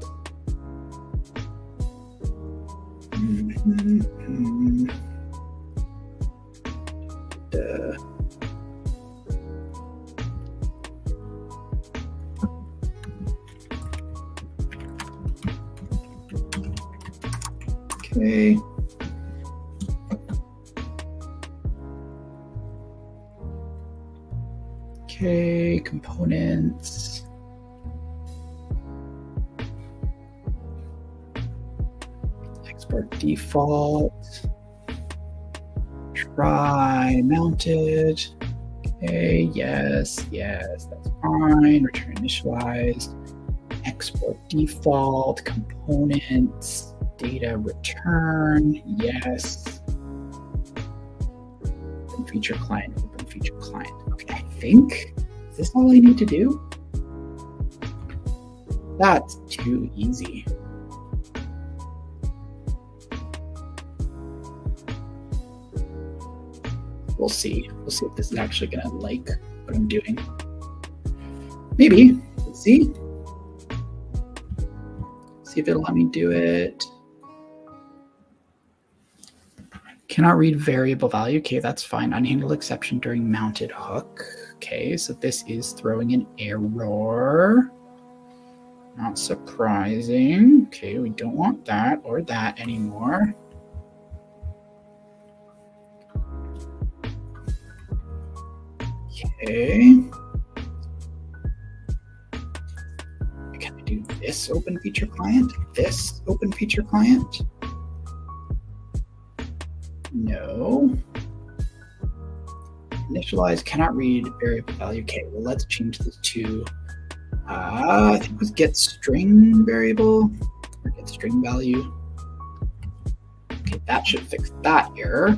Okay. Okay, components. Export default. Try mounted. Okay, yes, that's fine. Return initialized. Export default, components, data return, yes. OpenFeature client, OpenFeature client. Okay, I think, is this all I need to do? That's too easy. We'll see. We'll see if this is actually gonna like what I'm doing. Maybe. Let's see. See if it'll let me do it. Cannot read variable value. Okay, that's fine. Unhandled exception during mounted hook. Okay, so this is throwing an error. Not surprising. Okay, we don't want that or that anymore. Okay. Can I do this this OpenFeature client, this OpenFeature client. No. Initialize cannot read variable value. Okay, well, let's change this to, I think it was get string variable or get string value. Okay, that should fix that error.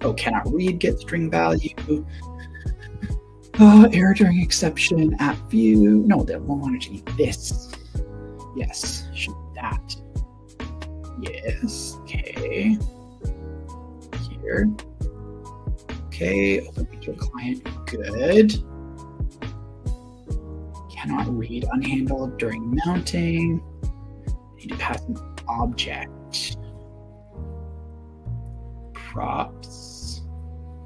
Oh, cannot read get string value. Error during exception at view. No, that won't want to change this. Yes, should that. Yes, okay. Here. Okay, OpenFeature client, good. Cannot read unhandled during mounting. Need to pass an object. Props.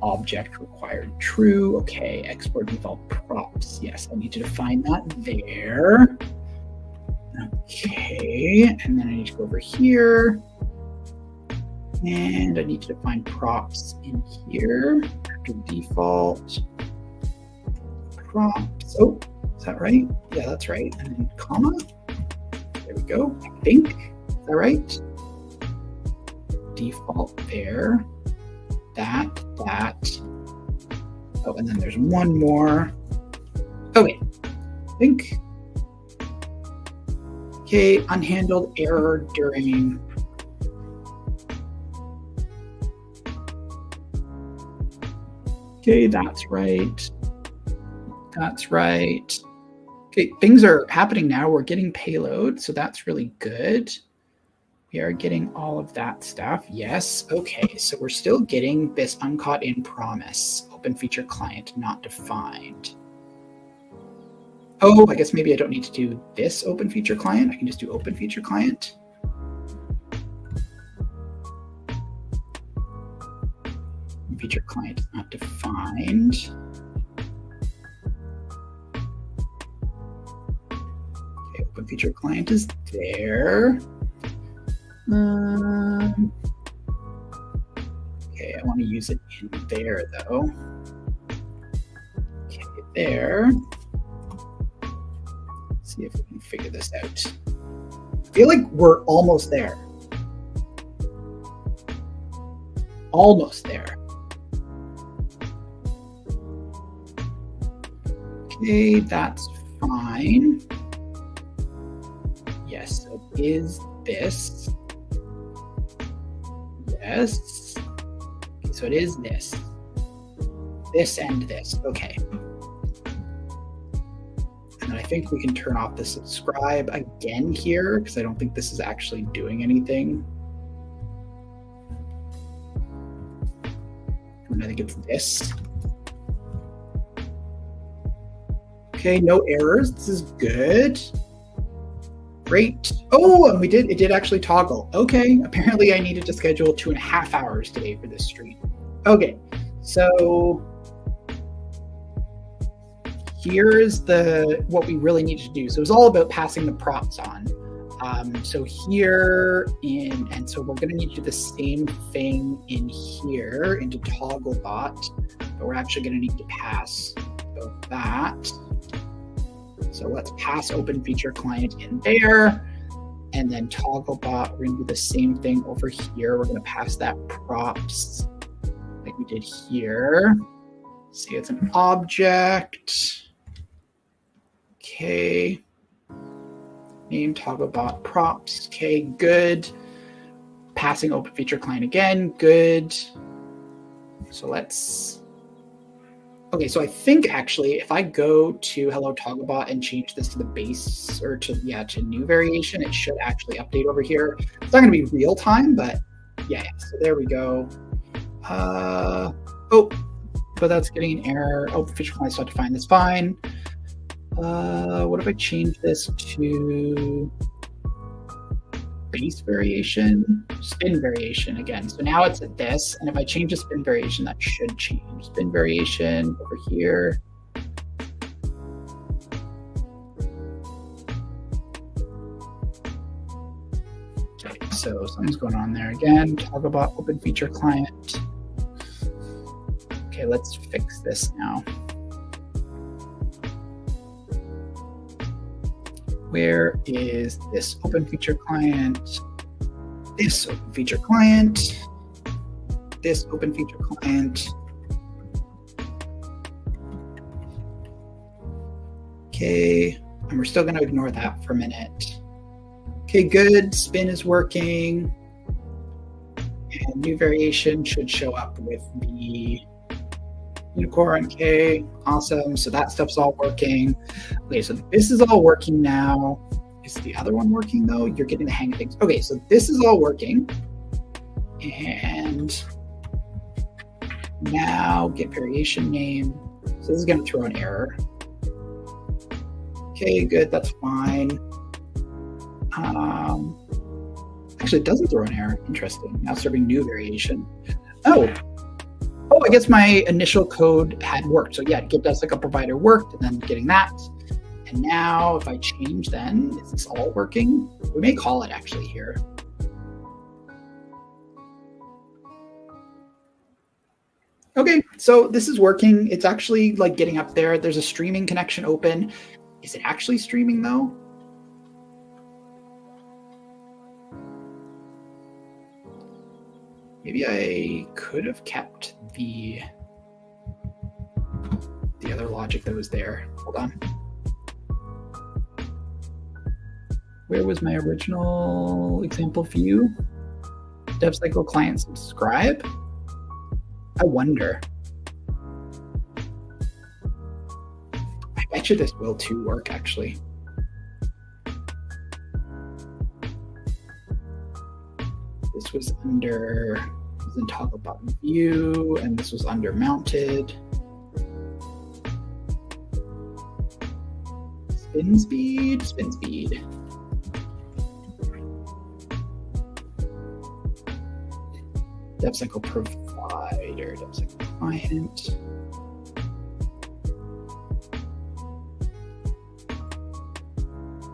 Object required true. Okay, export default props. Yes, I need to define that there. Okay, and then I need to go over here. And I need to define props in here after default. Props. Oh, is that right? Yeah, that's right. And then comma. There we go. I think. Is that right? Default there. That. Oh, and then there's one more. Okay. I think. Okay, unhandled error during. Okay, that's right. That's right. Okay, things are happening now. We're getting payload, so that's really good. We are getting all of that stuff. Yes, okay, so we're still getting this uncaught in promise, OpenFeature client not defined. Oh, I guess maybe I don't need to do this OpenFeature client. I can just do OpenFeature client. Feature client is not defined. Okay, OpenFeature client is there. Okay, I want to use it in there though. Okay, there. Let's see if we can figure this out. I feel like we're almost there. Almost there. Okay, that's fine. Yes, it is this. Yes. Okay, so it is this. This and this. Okay. And then I think we can turn off the subscribe again here because I don't think this is actually doing anything. And I think it's this. Okay, no errors. This is good. Great. Oh, and it did actually toggle. Okay, apparently I needed to schedule 2.5 hours today for this stream. Okay, so here's what we really needed to do. So it was all about passing the props on. So here and so we're gonna need to do the same thing in here into Togglebot, but we're actually gonna need to pass both that. So let's pass OpenFeature client in there, and then Togglebot, we're gonna do the same thing over here. We're gonna pass that props like we did here. See, it's an object. Okay. Name Togglebot props. Okay, good. Passing OpenFeature client again, good. So let's. Okay, so I think actually if I go to Hello Togglebot and change this to the base or to new variation, it should actually update over here. It's not going to be real time, but yeah. So there we go. Oh, but that's getting an error. OpenFeature client's not defined. That's fine. What if I change this to base variation, spin variation again? So now it's at this, and if I change the spin variation, that should change. Spin variation over here. Okay, so something's going on there again. Togglebot OpenFeature client. Okay, let's fix this now. Where is this OpenFeature client? This OpenFeature client. This OpenFeature client. Okay, and we're still going to ignore that for a minute. Okay, good. Spin is working. And new variation should show up with the unicorn. Okay, awesome. So that stuff's all working. Okay, so this is all working now. Is the other one working though? You're getting the hang of things. Okay, so this is all working. And now get variation name. So this is going to throw an error. Okay, good. That's fine. Actually, it doesn't throw an error. Interesting. Now serving new variation. Oh, I guess my initial code had worked. So yeah, get DevCycle provider worked, and then getting that. And now if I change, then is this all working? We may call it actually here. Okay, so this is working. It's actually like getting up there. There's a streaming connection open. Is it actually streaming though? Maybe I could have kept the other logic that was there. Hold on. Where was my original example view? DevCycle client subscribe? I wonder. I bet you this will too work actually. This was under, this was in toggle button view, and this was under mounted. Spin speed. DevCycle provider, DevCycle client.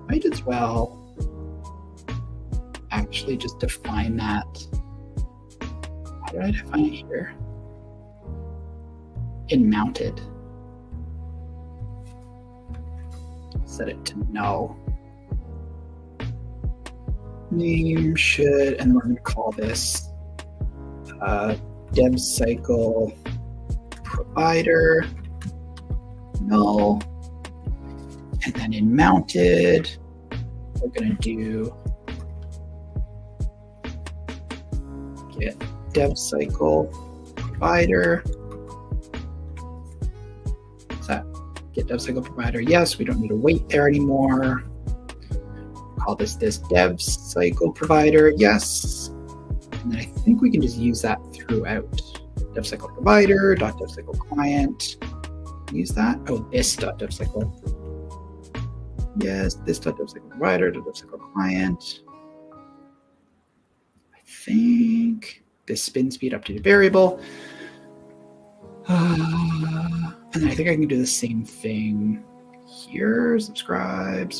Might as well actually just define that. How do I define it here? In mounted. Set it to null. Name should, and we're going to call this DevCycle provider null. And then in mounted, we're going to do get DevCycle provider. Is that get DevCycle provider? Yes, we don't need to wait there anymore. Call this DevCycle provider. Yes. And then I think we can just use that throughout. DevCycle provider, .devcycle client. Use that. Oh, this .devcycle. Yes, this .devcycle provider, .devcycle client. I think this spin speed updated variable. And then I think I can do the same thing here. Subscribe.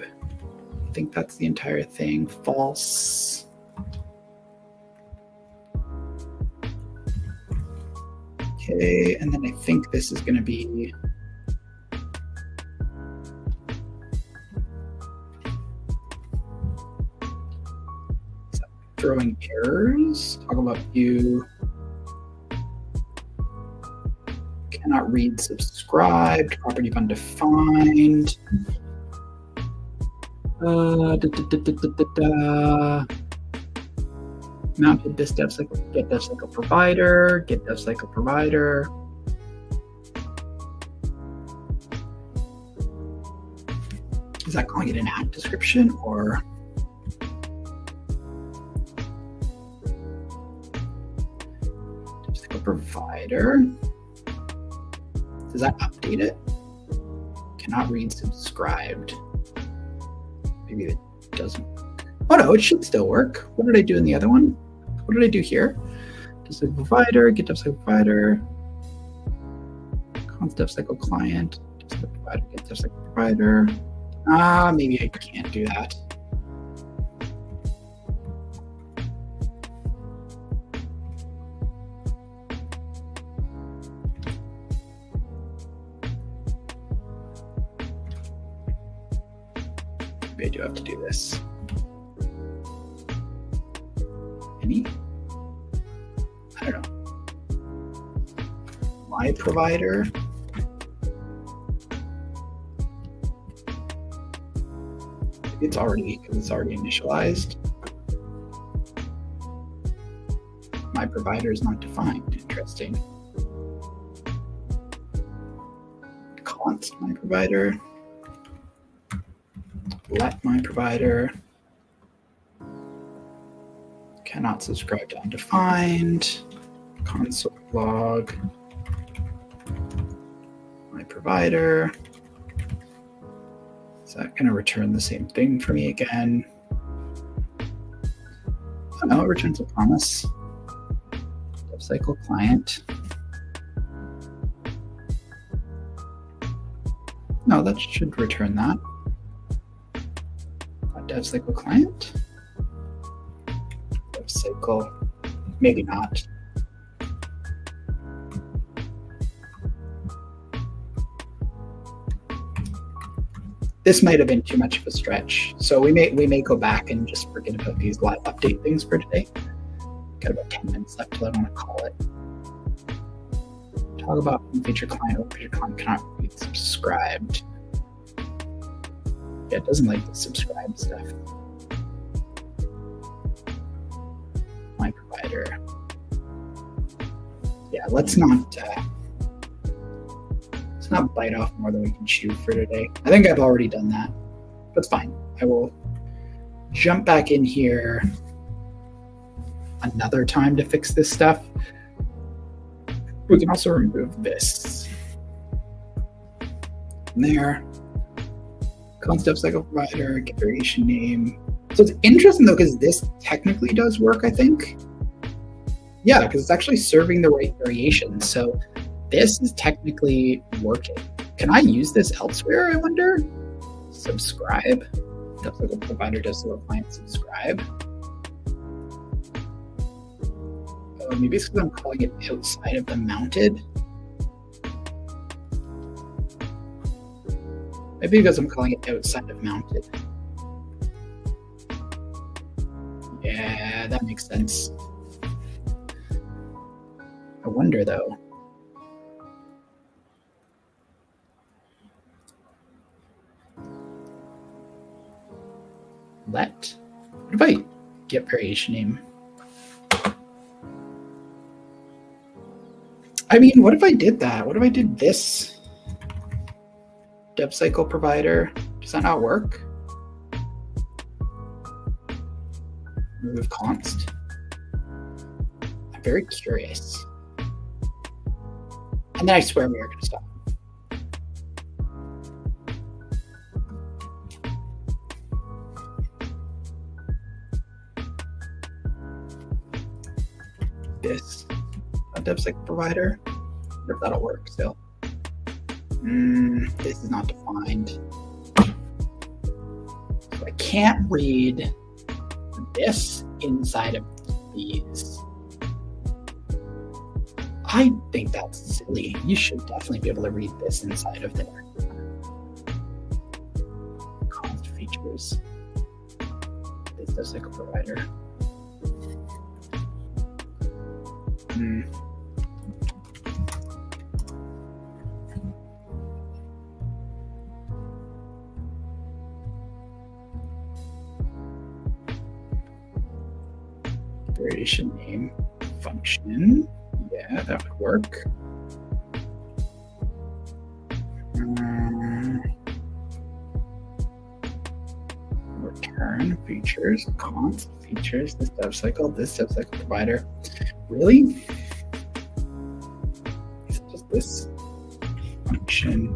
I think that's the entire thing. False. Okay, and then I think this is going to be throwing errors. Talk about view. Cannot read subscribed. Property of undefined. Mounted this DevCycle, get DevCycle provider, get DevCycle provider. Is that calling it an app description or? DevCycle provider. Does that update it? Cannot read subscribed. Maybe it doesn't. Oh no, it should still work. What did I do in the other one? What did I do here? DevCycle provider, get DevCycle provider, const DevCycle client, DevCycle provider, get DevCycle provider. Maybe I can't do that. maybe I do have to do this. Any? I don't know. My provider. It's already initialized. My provider is not defined. Interesting. Const my provider. Let my provider. Cannot subscribe to undefined. Console log. My provider. Is that going to return the same thing for me again? Oh no, it returns a promise. DevCycle client. No, that should return that. DevCycle client. DevCycle, maybe not. This might have been too much of a stretch. So we may go back and just forget about these live update things for today. Got about 10 minutes left till I want to call it. Talk about OpenFeature client. OpenFeature client cannot be subscribed. Yeah, it doesn't like the subscribe stuff. My provider. Yeah, let's not bite off more than we can chew for today. I think I've already done that. That's fine. I will jump back in here another time to fix this stuff. We can also remove this. And there. Const DevCycle provider, get variation name. So it's interesting though, because this technically does work, I think. Yeah, because it's actually serving the right variation. So this is technically working. Can I use this elsewhere, I wonder? Subscribe. DevCycle provider, DevCycle client, subscribe. Oh, maybe it's because I'm calling it outside of the mounted. Maybe because I'm calling it outside of mounted. Yeah, that makes sense. I wonder though. What if I get variation name? I mean, what if I did that? What if I did this? DevCycle provider. Does that not work? Remove const. I'm very curious. And then I swear we are going to stop. This DevSec provider. I wonder if that'll work still. This is not defined. So I can't read this inside of these. I think that's silly. You should definitely be able to read this inside of there. Const features. This DevSec provider. Variation name function. Yeah, that would work. Return features, const features, this DevCycle provider. Really? Is it just this function?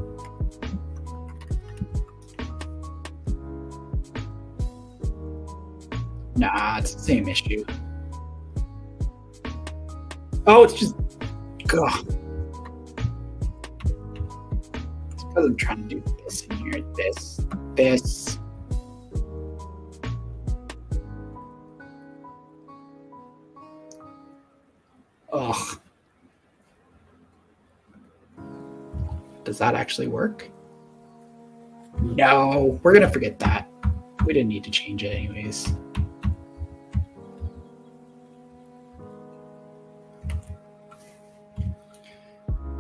Nah, it's the same issue. Oh, it's just, ugh. It's because I'm trying to do this in here. This. Ugh. Does that actually work? No, we're going to forget that. we didn't need to change it anyways.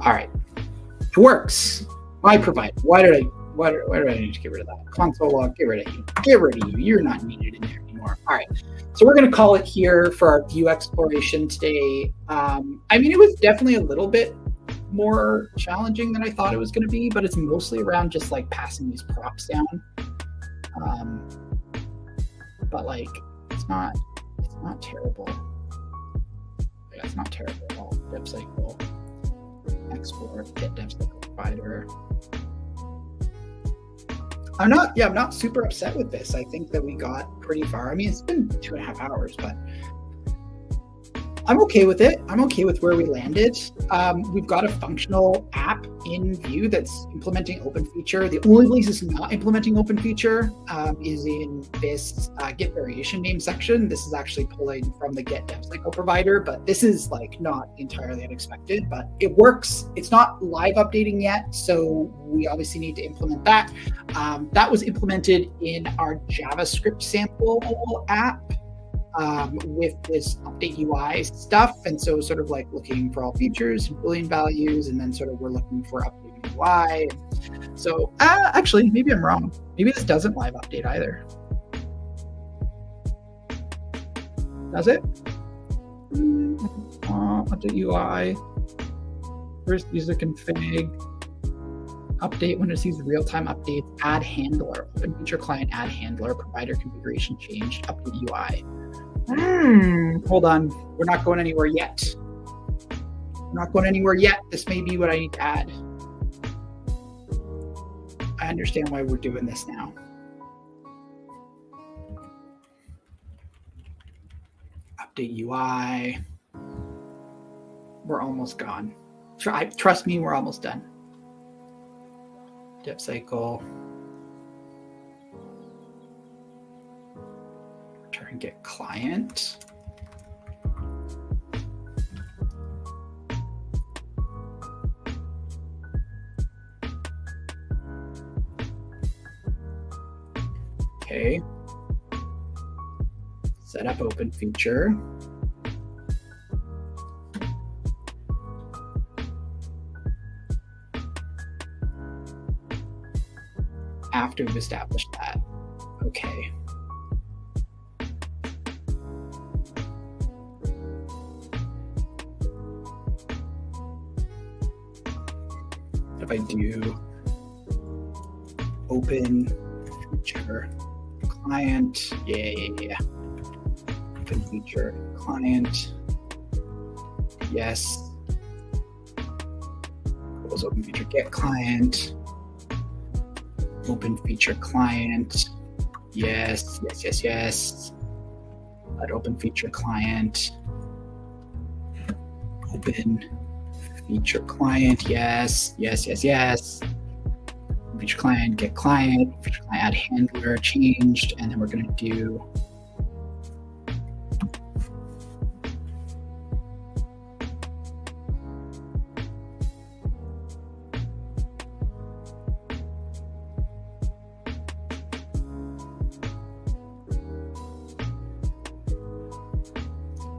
All right, it works. My provider. Why did I need to get rid of that? Console log, get rid of you. Get rid of you. You're not needed in there anymore. All right. So we're going to call it here for our view exploration today. I mean, it was definitely a little bit more challenging than I thought it was going to be, but it's mostly around just like passing these props down. But like, it's not terrible. Yeah, it's not terrible at all. Dev cycle, export, get dev cycle provider. I'm not super upset with this. I think that we got pretty far. I mean, it's been 2.5 hours, but I'm okay with it. I'm okay with where we landed. We've got a functional app in Vue that's implementing OpenFeature. The only place it's not implementing OpenFeature is in this get variation name section. This is actually pulling from the get dev cycle provider, but this is like not entirely unexpected, but it works. It's not live updating yet, so we obviously need to implement that. That was implemented in our JavaScript sample app. With this update UI stuff. And so sort of like looking for all features and Boolean values, and then sort of we're looking for updating UI. So actually, maybe I'm wrong. Maybe this doesn't live update either. Does it? Update UI. First user config. Update when it sees real-time updates. Add handler. OpenFeature client add handler. Provider configuration changed. Update UI. Hold on. We're not going anywhere yet. We're not going anywhere yet. This may be what I need to add. I understand why we're doing this now. Update UI. We're almost gone. Trust me, we're almost done. Dev cycle. Return get client. Okay. Set up OpenFeature. After we've established that. Okay. If I do OpenFeature client, yeah. OpenFeature client, yes. Close OpenFeature get client. OpenFeature client, yes. Let OpenFeature client. OpenFeature client, yes. Feature client, get client, feature client, add handler, changed, and then we're going to do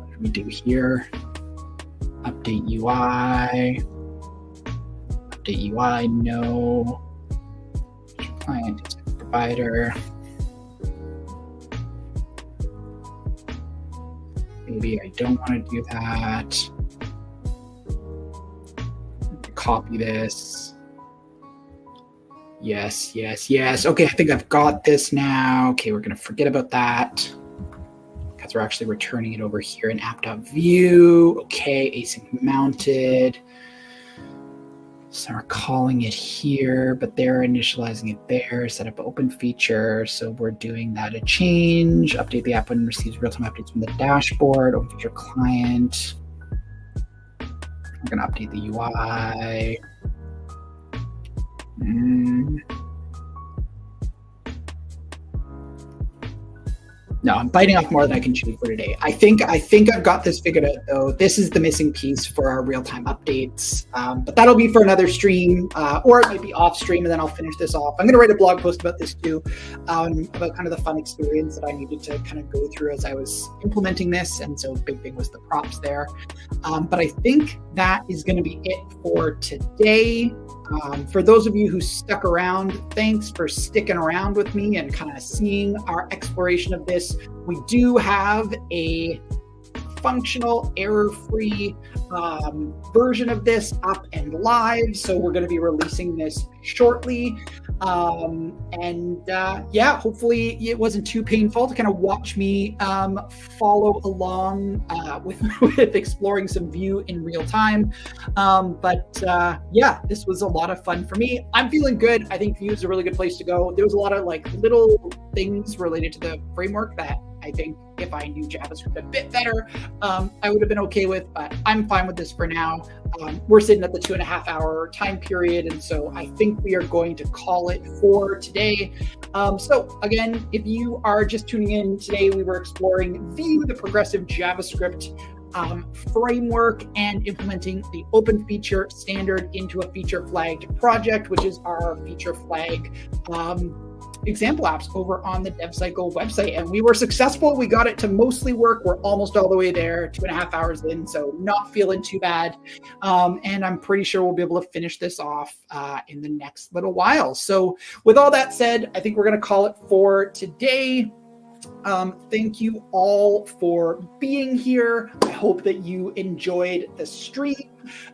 what do we do here? Update UI. Update UI, no. Client provider. Maybe I don't want to do that. Copy this. Yes. Okay, I think I've got this now. Okay, we're going to forget about that because we're actually returning it over here in app.view. Okay, async mounted. So we're calling it here, but they're initializing it there. Set up OpenFeature. So we're doing that a change. Update the app when it receives real-time updates from the dashboard. OpenFeature client. We're going to update the UI. No, I'm biting off more than I can chew for today. I think I've got this figured out, though. This is the missing piece for our real-time updates, but that'll be for another stream, or it might be off stream, and then I'll finish this off. I'm going to write a blog post about this too, about kind of the fun experience that I needed to kind of go through as I was implementing this, and so big thing was the props there. But I think that is going to be it for today. For those of you who stuck around, thanks for sticking around with me and kind of seeing our exploration of this. We do have a functional, error-free version of this up and live, so we're going to be releasing this shortly. Yeah, hopefully it wasn't too painful to kind of watch me follow along with exploring some Vue in real time. Yeah, this was a lot of fun for me. I'm feeling good. I think Vue is a really good place to go. There was a lot of like little things related to the framework that I think if I knew JavaScript a bit better, I would have been okay with, but I'm fine with this for now. We're sitting at the 2.5-hour time period, and so I think we are going to call it for today. So again, if you are just tuning in today, we were exploring Vue, the progressive JavaScript framework, and implementing the OpenFeature standard into a feature flagged project, which is our feature flag example apps over on the DevCycle website. And we were successful. We got it to mostly work. We're almost all the way there, 2.5 hours in, so not feeling too bad. And I'm pretty sure we'll be able to finish this off in the next little while. So with all that said, I think we're going to call it for today. Thank you all for being here. I hope that you enjoyed the stream.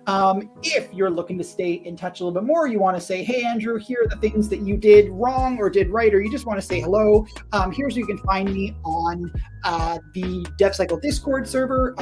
If you're looking to stay in touch a little bit more, you want to say, hey, Andrew, here are the things that you did wrong or did right, or you just want to say hello, here's where you can find me on the DevCycle Discord server,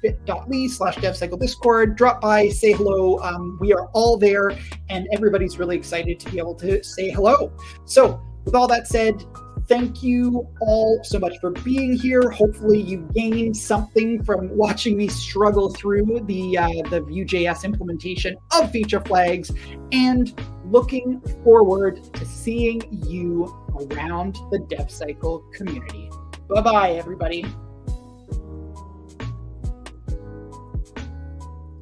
bit.ly/DevCycle Discord. Drop by, say hello. We are all there, and everybody's really excited to be able to say hello. So with all that said, thank you all so much for being here. Hopefully you gained something from watching me struggle through the VueJS implementation of feature flags, and looking forward to seeing you around the DevCycle community. Bye-bye, everybody.